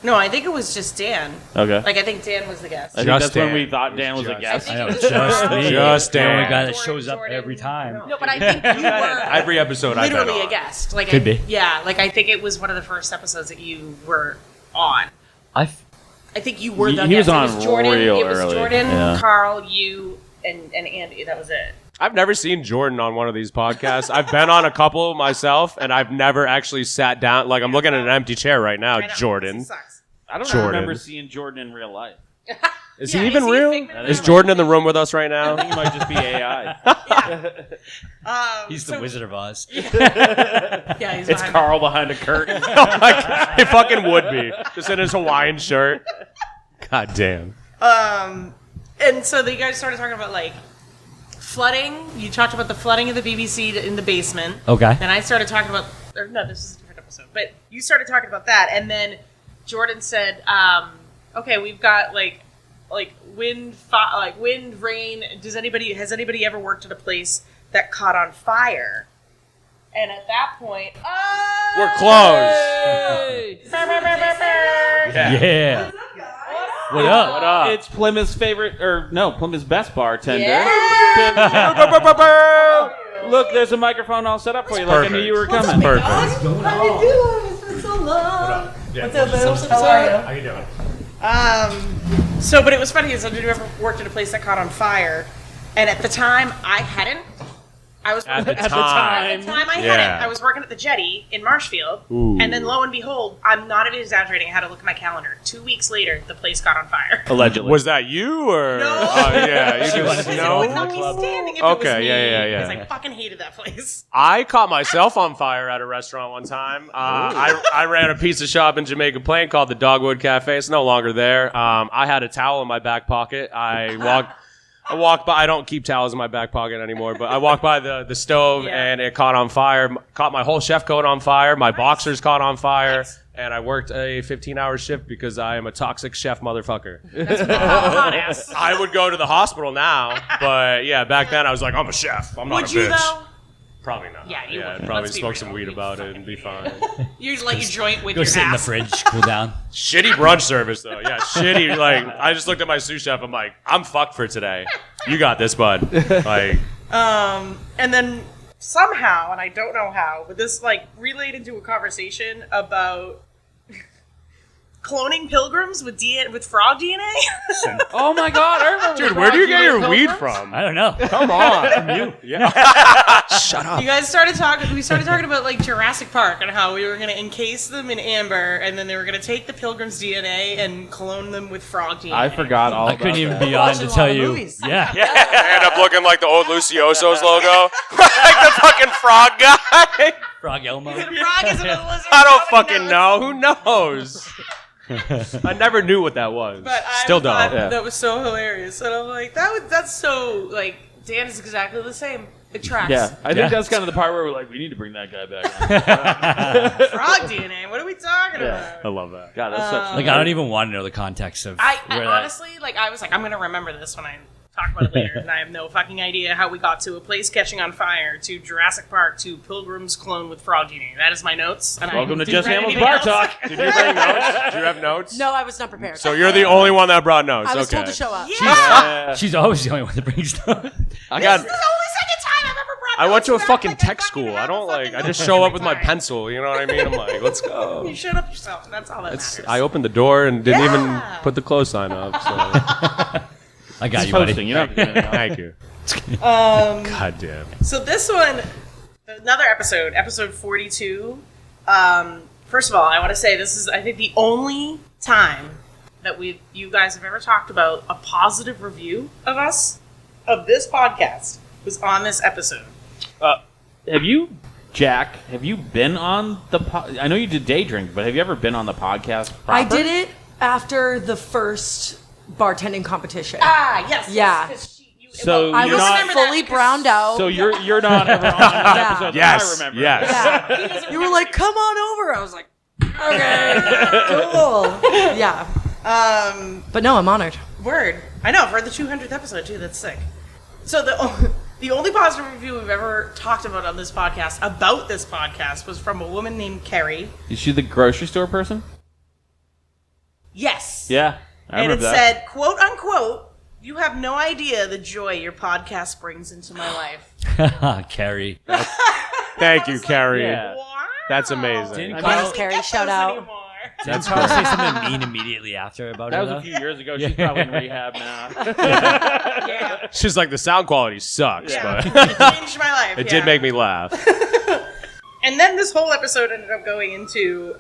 No, I think it was just Dan. Okay. Like I think Dan was the guest. I think Just that's when Dan. we thought Dan was a Just guest. I know, it was just me. Just the only Dan. guy that shows up Jordan. every time. No, but I think you were every episode I've been literally on. a guest. Like Could be. Yeah, like I think it was one of the first episodes that you were on. I I think you were He- the he was guest. on it was Jordan, real it was early. Jordan, Yeah. Carl, you, and Andy. That was it. I've never seen Jordan on one of these podcasts. I've been on a couple myself, and I've never actually sat down. Like I'm looking at an empty chair right now, I know, Jordan. it sucks. I don't Jordan. remember seeing Jordan in real life. Is Yeah, he even is he a real? figment Is of Jordan in the room with us right I now? think he might just be AI. He's the Wizard of Oz. Yeah, he's It's behind Carl behind a curtain. He fucking would be. Just in his Hawaiian shirt. God damn. And so you guys started talking about like flooding. You talked about the flooding of the BBC in the basement. Okay. Then I started talking about, or no, this is a different episode. But you started talking about that, and then Jordan said, "Okay, we've got like wind, rain. Has anybody ever worked at a place that caught on fire?" And at that point, We're closed. Yeah. What up? What up? It's Plymouth's Plymouth's best bartender. Look, there's a microphone all set up for you. Like I knew you were coming. Perfect. How you doing? It's been so long. What's up, Bill? How are you? How you doing? So, but it was funny. Is I did you ever worked at a place that caught on fire? And at the time, I hadn't. I was At the At the time. time, I Yeah. hadn't. I was working at the Jetty in Marshfield, Ooh. and then lo and behold, I'm not even exaggerating. I had to look at my calendar. 2 weeks later, the place caught on fire. Allegedly. Was that you or? No. Oh yeah, you She wanted just to It know. would know. not be standing if it Okay, was me. yeah. Because I fucking hated that place. I caught myself on fire at a restaurant one time. I ran a pizza shop in Jamaica Plain called the Dogwood Cafe. It's no longer there. I had a towel in my back pocket. I walked by. I don't keep towels in my back pocket anymore, but I walked by the stove Yeah. and it caught on fire. Caught my whole chef coat on fire. My boxers caught on fire. Nice. And I worked a 15-hour shift because I am a toxic chef motherfucker. Hot ass. I would go to the hospital now, but yeah, back then I was like, I'm a chef. I'm not Would a you bitch. though? Probably not. Yeah, you I'd would. probably Let's be smoke real. some weed You'd about it fucking and be be. fine. You just let your joint with Go your sit in the ass. fridge, cool down. Shitty brunch service though. Yeah, shitty. Like I just looked at my sous chef. I'm like, I'm fucked for today. You got this, bud. Like, And then somehow, and I don't know how, but this like relayed into a conversation about cloning pilgrims with frog DNA? Oh my god, I remember. Dude, where do you get your weed from? I don't know. Come on. From you. Shut up. You guys started talking. We started talking about like Jurassic Park and how we were going to encase them in amber, and then they were going to take the pilgrims' DNA and clone them with frog DNA. I forgot all I about couldn't even that. be on Watching to a tell lot of you. movies. Yeah. I end up looking like the old Lucioso's logo. Like the fucking frog guy. Frog Elmo. Is it a frog? Is it a lizard? I don't Nobody fucking knows. know. Who knows? I never knew what that was. But I Still thought don't. that was so hilarious, and I'm like, that's so like Dan is exactly the same. It tracks. Yeah, I think Yeah. that's kind of the part where we're like, we need to bring that guy back. Frog DNA. What are we talking about? I love that. God, that's such. Like, I don't even want to know the context of I where that... honestly, like, I was like, I'm gonna remember this when I talk about it later, and I have no fucking idea how we got to a place catching on fire, to Jurassic Park, to Pilgrim's clone with frog DNA. That is my notes. And Welcome I to Jess didn't Hamill's write Bar anything Talk. Did you bring notes? Do you have notes? No, I was not prepared. So you're the only one that brought notes. I was okay. told to show up. else. Yeah. She's always the only one that brings stuff. I This got. is the only second time I've ever brought I went notes. to a You act fucking like I tech school. I have don't a like. fucking I just notebook show up every with my time. pencil. You know what I mean? I'm like, let's go. You shut up yourself, and that's all that matters. I opened the door and didn't even Yeah. put the close sign up. So I got He's you, buddy. posting. You're not doing it. thank you. God damn. So this one, another episode 42. First of all, I want to say this is, I think, the only time that you guys have ever talked about a positive review of us, of this podcast, was on this episode. Have you, Jack? Have you been on the? I know you did Day Drink, but have you ever been on the podcast? I proper? did it after the first bartending competition. Ah, yes. Yeah. So I you're was not- remember that fully because- browned out. So you're not ever on an Yeah. episode Yes. that I remember. Yes. yeah. You were like, come on over. I was like, okay, cool. Yeah. But no, I'm honored. Word. I know, for the 200th episode, too. That's sick. So the only positive review we've ever talked about on this podcast, was from a woman named Carrie. Is she the grocery store person? Yes. Yeah, I And it remember that. said, quote unquote, "You have no idea the joy your podcast brings into my life." Carrie. Thank you, Carrie. Yeah. Wow. That's amazing. Didn't Thanks, Carl, Carrie. Get Shout those out. anymore. didn't Carl say something mean immediately after about That her, was a though? few years ago. She's probably in rehab now. Yeah. She's like, the sound quality sucks, Yeah. but It changed my life. it did make me laugh. And then this whole episode ended up going into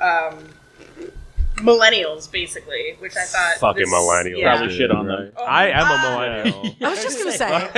millennials, basically, which I thought Fucking this- millennials. Yeah. Probably shit on them. Oh, I am a wow. millennial. I was just going to say,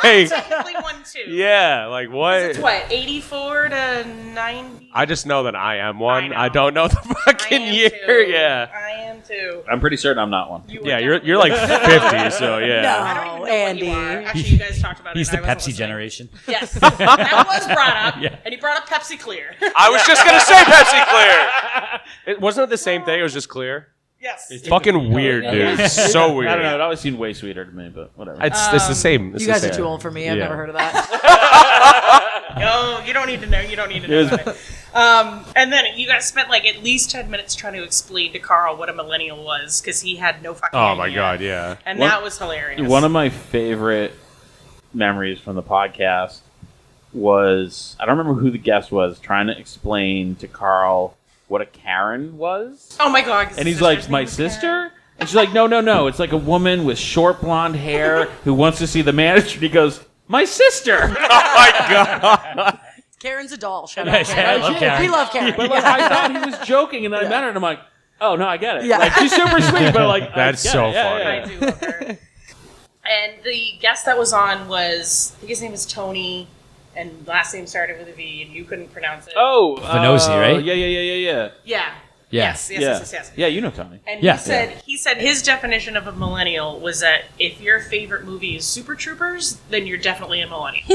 Hey, Technically one too. yeah, like It's what? what, 84 to 90? I just know that I am one. I I know. don't know the I fucking am year. too. Yeah. I am too. I'm pretty certain I'm not one. You were Yeah, definitely- you're like 50, so yeah. No. I don't even know what you Andy. are. Actually, you guys talked about He's it. the and I wasn't Pepsi listening. generation. Yes, that was brought up, Yeah. and he brought up Pepsi Clear. I was just gonna say Pepsi Clear. It wasn't it the same thing. It was just clear. Yes. It's fucking weird, dude. It's so weird. I don't know. It always seemed way sweeter to me, but whatever. It's the same. It's you the guys are same. too old for me. I've Yeah. never heard of that. Oh, you don't need to know. You don't need to know It was- about it. And then you guys spent like at least 10 minutes trying to explain to Carl what a millennial was because he had no fucking Oh idea. my god, yeah. And One- that was hilarious. One of my favorite memories from the podcast was I don't remember who the guest was trying to explain to Carl what a Karen was, Oh my god. and he's like, "My sister," and she's like, "No, it's like a woman with short blonde hair who wants to see the manager." And he goes, "My sister." Oh my god. Karen's a doll. Shout Yes, out. I love Karen. We love Karen. But like, I thought he was joking, and then I met her, and I'm like, "Oh no, I get it." Yeah. Like she's super sweet, but like That's I get so it. Yeah, funny. yeah, I yeah. do love her. And the guest that was on was, I think his name is Tony, and last name started with a V, and you couldn't pronounce it. Oh, Venosi, right? Yeah. Yeah. Yeah. Yes. Yeah. Yes. Yeah, you know Tony. And Yeah. he said his definition of a millennial was that if your favorite movie is Super Troopers, then you're definitely a millennial.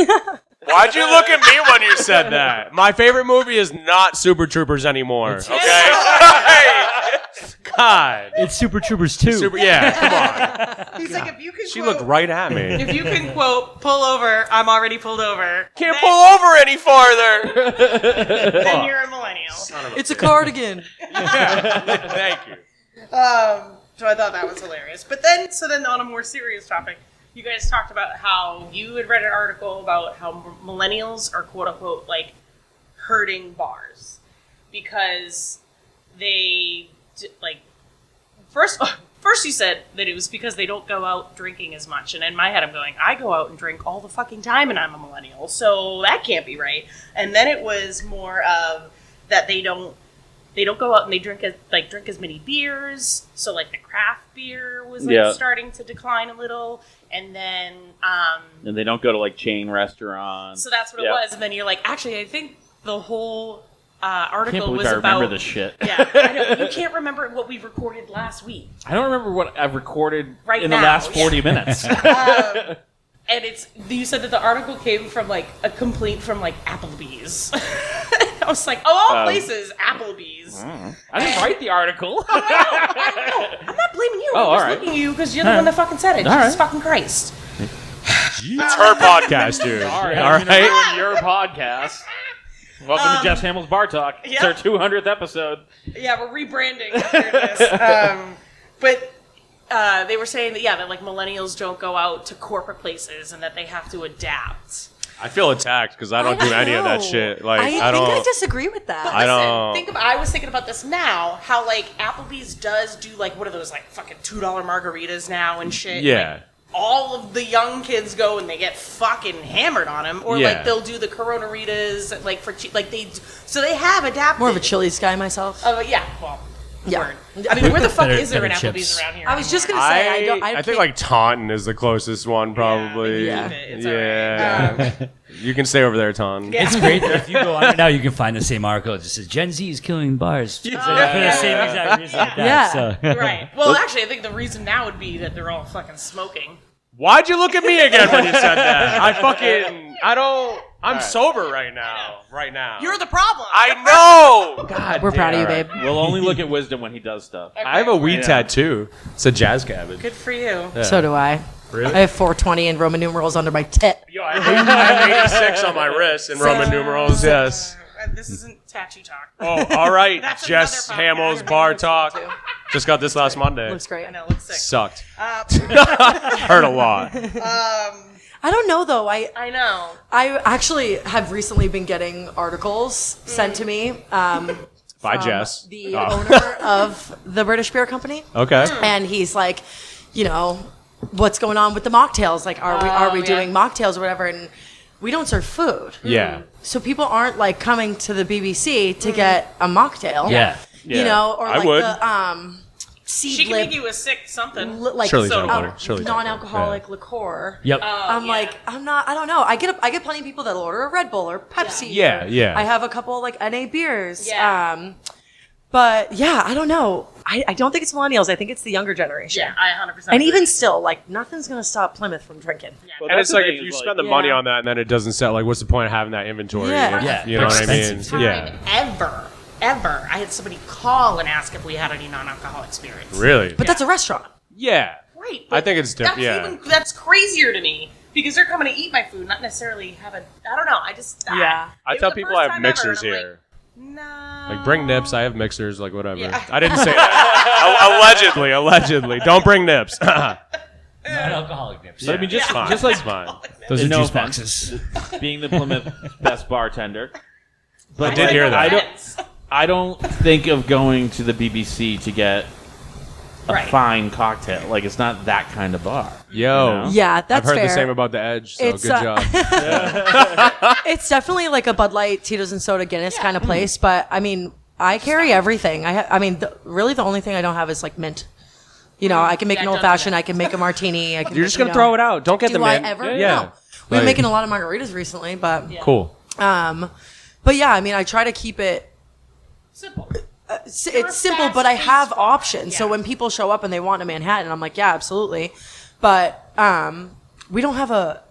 Why'd you look at me when you said that? My favorite movie is not Super Troopers anymore. Okay. Hey. God. It's Super Troopers 2. Super. Yeah. Come on. He's like, if you can She quote, looked right at me. if you can quote, pull over, I'm already pulled over. Can't then, pull over any farther. Then you're a millennial. It's a cardigan. Thank you. So I thought that was hilarious. But then on a more serious topic, you guys talked about how you had read an article about how millennials are quote unquote like hurting bars because they like first you said that it was because they don't go out drinking as much, and in my head I'm going, I go out and drink all the fucking time, and I'm a millennial, so that can't be right. And then it was more of that they don't go out and they drink as many beers, so like the craft beer was starting to decline a little, and then and they don't go to like chain restaurants. so that's what it was. And then you're like, actually, I think the whole article I can't believe was I about. remember this shit. Yeah, I know. You can't remember what we recorded last week. I don't remember what I've recorded Right in now, the last 40 minutes. And you said that the article came from like a complaint from like Applebee's. I was like, all places, Applebee's. I didn't write the article. I don't know. I'm not blaming you. Oh, I'm all just right. looking at you because you're the one that fucking said it. All Jesus right. fucking Christ. It's her podcast, dude. Sorry, All I'm gonna right. ruin your podcast. Welcome to Jess Hamill's Bartalk. It's yeah. our 200th episode. Yeah, we're rebranding after this. But they were saying that like millennials don't go out to corporate places and that they have to adapt. I feel attacked because I don't do any of that know. shit. Like I don't. think I disagree with that. I don't. I was thinking about this now. How like Applebee's does do like what are those like fucking $2 margaritas now and shit. Yeah. Like, all of the young kids go and they get fucking hammered on them, or Yeah. like they'll do the Coronaritas like for like so they have adapted. More of a Chili's guy myself. Yeah, well, Yeah. word. I mean, where the fuck Better- is there an better Applebee's chips. around here? I was just anymore? gonna say I think can't- like Taunton is the closest one, probably. Yeah. It's Yeah. You can stay over there, Taunton. Yeah. It's great. If you go on it now, you can find the same article. It just says Gen Z is killing bars. For the same exact reason like that. Yeah. So. Right. Well, actually, I think the reason now would be that they're all fucking smoking. Why'd you look at me again when you said that? I'm sober right now. Right now. You're the problem. I know. God. We're proud of you, babe. We'll only look at Wisdom when he does stuff. I have a weed Yeah. tattoo. It's a jazz cabbage. Good for you. Yeah. So do I. Really? I have 420 and Roman numerals under my tit. Yo, I have 86 on my wrist in Roman numerals. Yes. This isn't tattoo talk. Oh, all right. That's Jess another podcast. Hamill's Bar Talk. Just got this last Monday. Looks great. I know, it looks sick. Sucked. Heard a lot. I don't know though. I know. I actually have recently been getting articles sent to me. By from Jess. the Oh. owner of the British Beer Company, Okay. and he's like, you know, what's going on with the mocktails? Like, are we yeah. doing mocktails or whatever? And we don't serve food, Yeah. so people aren't like coming to the BBC to get a mocktail. Yeah. You know, or I like would. the seed She can lib, make you a sick something. like Shirley's soda Peanut water. Butter. Shirley's Peanut Butter. non-alcoholic liqueur. Yep. I'm yeah. like, I don't know. I get plenty of people that'll order a Red Bull or Pepsi. Yeah, or yeah. I have a couple like NA beers. Yeah. But yeah, I don't know. I don't think it's millennials. I think it's the younger generation. Yeah, I 100%. And agree. even still, like nothing's gonna stop Plymouth from drinking. Well, And that's it's the like thing if you is, spend the like- money Yeah. on that and then it doesn't sell, like what's the point of having that inventory? Yeah. if- Yeah, You know what I mean? expensive. Yeah. Ever. I had somebody call and ask if we had any non-alcoholic spirits. Really? But that's a restaurant. Yeah. Right. I think it's different. Yeah. That's crazier to me because they're coming to eat my food, not necessarily have a. I don't know. I just. Yeah. I it was tell the people first I have time ever, mixers and I'm here. No. Like bring nips. I have mixers. Like whatever. Yeah. I didn't say that. Allegedly. Don't bring nips. Non-alcoholic nips. But I mean, It's fine. just like it's fine. Those are no juice offense. boxes. being the Plymouth best bartender. But I did hear that. I don't think of going to the BBC to get a Right. fine cocktail. Like it's not that kind of bar. Yo. You know? Yeah, that's I've heard fair. the same about the Edge. So It's, good job. It's definitely like a Bud Light, Tito's and Soda, Guinness kind of place. But I mean, I carry everything. Really, the only thing I don't have is like mint. You know, I can make Yeah, an don't old do fashioned. that. I can make a martini. I can. You're just gonna throw it out. Don't get the Do I mint. ever? Yeah. No. We've been Like- making a lot of margaritas recently, but Cool. but yeah, I mean, I try to keep it. Simple. It's simple, but I have options. So Yeah. when people show up and they want a Manhattan, I'm like, yeah, absolutely. But we don't have a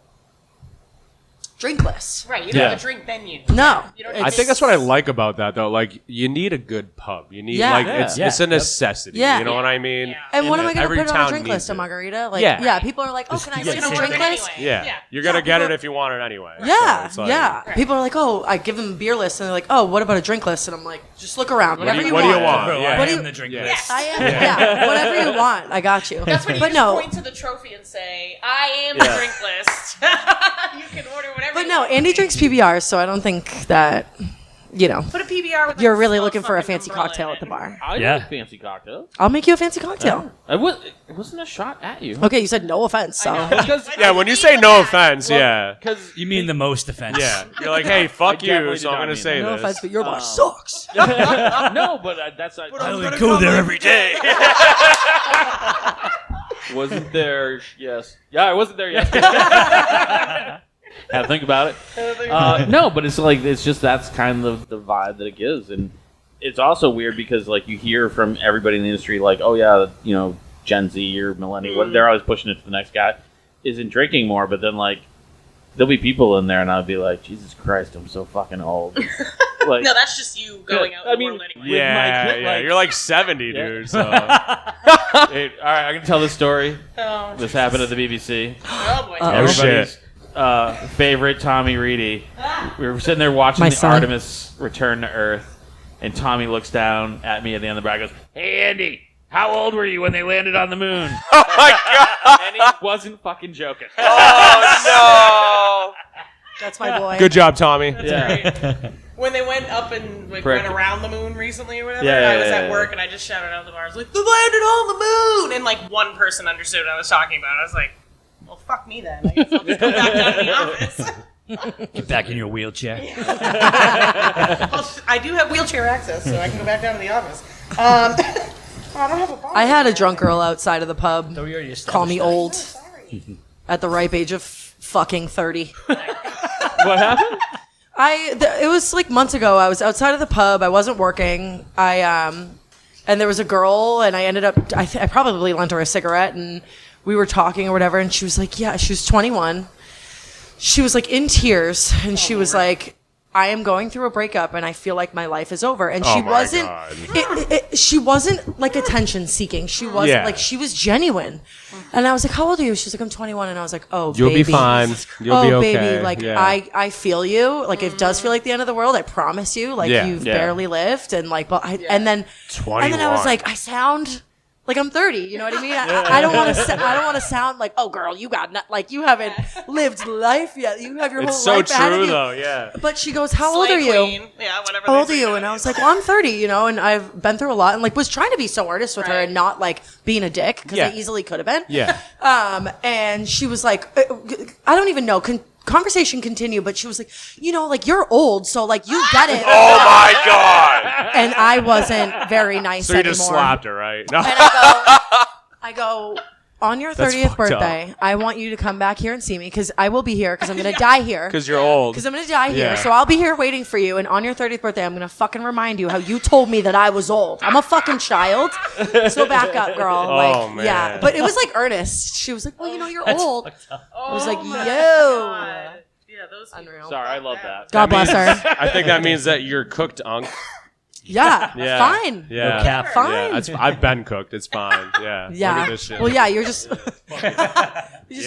drink list. Right. You Yeah. don't have a drink menu. No. You don't I think that's what I like about that though. Like you need a good pub. You need Yeah. like Yeah. it's Yeah. a necessity. Yeah. You know what I mean? Yeah. And what am I going to every put on a town drink needs list? A it. margarita? Like, Yeah. yeah. People are like, oh, can I Yeah, get You a don't drink drink list? anyway. Yeah. Yeah. You're gonna Yeah, get it people- if you want it anyway. Yeah, So it's like, yeah. People are like, oh, I give them a beer list, and they're like, oh, what about a drink list? And I'm like, just look around, whatever you what do want. you want? Bro, Yeah. I What do am you- the drink Yeah. list. I am, yeah, whatever you want, I got you. That's when you but just no, point to the trophy and say, I am the Yeah. drink list. You can order whatever but you no, want. Andy drinks PBRs, so I don't think that Put a PBR with. you're really looking for a fancy cocktail at the bar. I Yeah. like fancy cocktails. I'll make you a fancy cocktail. It wasn't a shot at you. Okay, you said no offense, so. Yeah, when you say no offense, yeah. Because You mean the most offense? Yeah. You're like, hey, fuck definitely you, did so I'm not going to mean say No this. offense, but your bar sucks. no, but that's not. I only go there every day. Wasn't there? Yes. Yeah, I wasn't there yesterday. Had to think about it. No, but it's just that's kind of the vibe that it gives, and it's also weird because like you hear from everybody in the industry like, oh yeah, Gen Z or millennial, they're always pushing it to the next guy, isn't drinking more, but then like there'll be people in there, and I'll be like, Jesus Christ, I'm so fucking old. Like, No, that's just you going out in the world anyway. Yeah, with my kid, yeah. like- You're like 70, Yeah. dude, so. hey, all right, I can tell this story. Oh, This happened at the BBC. oh boy. Oh, shit. Everybody's favorite Tommy Reedy. We were sitting there watching My the son. Artemis return to Earth, and Tommy looks down at me at the end of the bar and goes, "Hey, Andy, how old were you when they landed on the moon?" Oh my god! And he wasn't fucking joking. Oh That's my boy. no! Good job, Tommy. Yeah. When they went up and like, Prick. went around the moon recently or whatever, Yeah, I was yeah, at yeah. work and I just shouted out the bar. I was like, "They landed on the moon!" And like one person understood what I was talking about. I was like, "Well, fuck me then. I guess I'll just go back down to the office." Get back in your wheelchair. I do have wheelchair access, so I can go back down to the office. I don't have a bar. I had a drunk girl outside of the pub So we already call me established old Sorry. at the ripe age of fucking 30. What happened? It was like months ago. I was outside of the pub. I wasn't working. And there was a girl, and I ended up. I probably lent her a cigarette, and we were talking or whatever. And she was like, "Yeah," she was 21. She was like in tears, and she was like, "I am going through a breakup, and I feel like my life is over." And she Oh my wasn't. God. She wasn't like attention seeking. She wasn't Yeah. like she was genuine. And I was like, "How old are you?" She was like, "I'm 21." And I was like, "Oh, You'll baby. be fine. You'll be okay. Baby, like Yeah. I feel you. Like it does feel like the end of the world. I promise you. Like Yeah. you've Yeah. barely lived, and like, but and then I was like, I sound like I'm 30. You know what I mean? I don't want to. I don't want to sound like, oh, girl, you got like you haven't lived life yet. You have your It's whole so life ahead of true, you. though. Yeah. But she goes, "How old are Slay you?" queen. Yeah, whatever. How they old are say you? now. And I was like, "Well, I'm 30, and I've been through a lot, and like was trying to be so earnest with her Right. and not like being a dick because Yeah. I easily could have been." Yeah. And she was like, I don't even know. Conversation continued, but she was like, like you're old, so like you get it. Oh my god! And I wasn't very nice So you anymore. just slapped her, right? No. And I go, on your That's 30th fucked birthday, I want you to come back here and see me because I will be here because I'm going to die here. Because you're old. Because I'm going to die here. Yeah. So I'll be here waiting for you. And on your 30th birthday, I'm going to fucking remind you how you told me that I was old. I'm a fucking child. So back up, girl. Oh, like, man. yeah. But it was like earnest. She was like, well, you're old. I was like, Oh yo. my God. Yeah, those people. Unreal. Sorry, I love that. God bless her. I think that means that you're cooked, Unk. Yeah. Yeah. Fine. Yeah. No cap. Fine. Yeah, I've been cooked. It's fine. Yeah. Look Yeah. at this shit. Well, yeah, you're just. You're just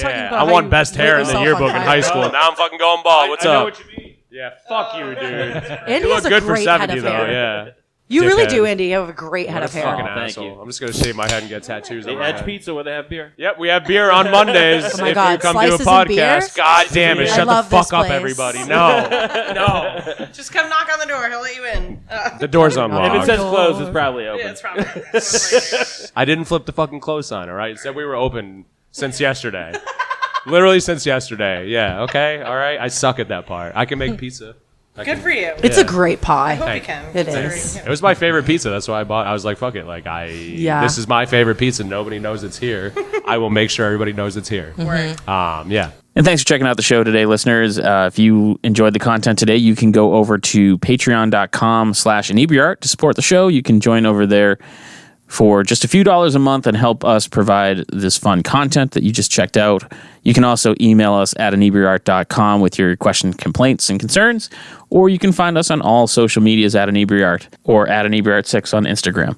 talking Yeah. about I how won you best lit hair in the yourself yearbook on in fire. high school. Now I'm fucking going bald. What's I know up? what you mean. Yeah. Fuck you, dude. Andy You has look a good for great head 70 of though. hair. Yeah. You really Dickhead. do, Andy. You have a great head What a of hair. fucking Thank asshole. you. I'm just gonna shave my head and get tattoos on my Edge head. Pizza where they have beer. Yep, we have beer on Mondays. Oh my if God, you come to a slices and beer? podcast. God damn it! I Shut the love this fuck up, place. everybody. No, no. Just come knock on the door. He'll let you in. The door's If unlocked. it says closed, it's probably open. Yeah, it's probably. I didn't flip the fucking close sign. All right, it said we were open since yesterday. Literally since yesterday. Yeah. Okay. All right. I suck at that part. I can make pizza. Good for you. It's a great pie. I hope you can. It considering- is. It was my favorite pizza. That's why I bought. I was like, fuck it. Like Yeah. this is my favorite pizza. Nobody knows it's here. I will make sure everybody knows it's here. Word. Yeah. And thanks for checking out the show today, listeners. If you enjoyed the content today, you can go over to patreon.com/inebriart to support the show. You can join over there for just a few dollars a month and help us provide this fun content that you just checked out. You can also email us at inebriart.com with your questions, complaints, and concerns, or you can find us on all social medias at inebriart or at inebriart6 on Instagram.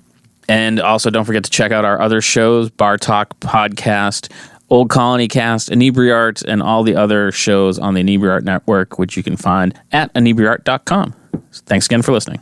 And also don't forget to check out our other shows, Bartalk Podcast, Old Colony Cast, Inebriart, and all the other shows on the Inebriart Network, which you can find at inebriart.com. Thanks again for listening.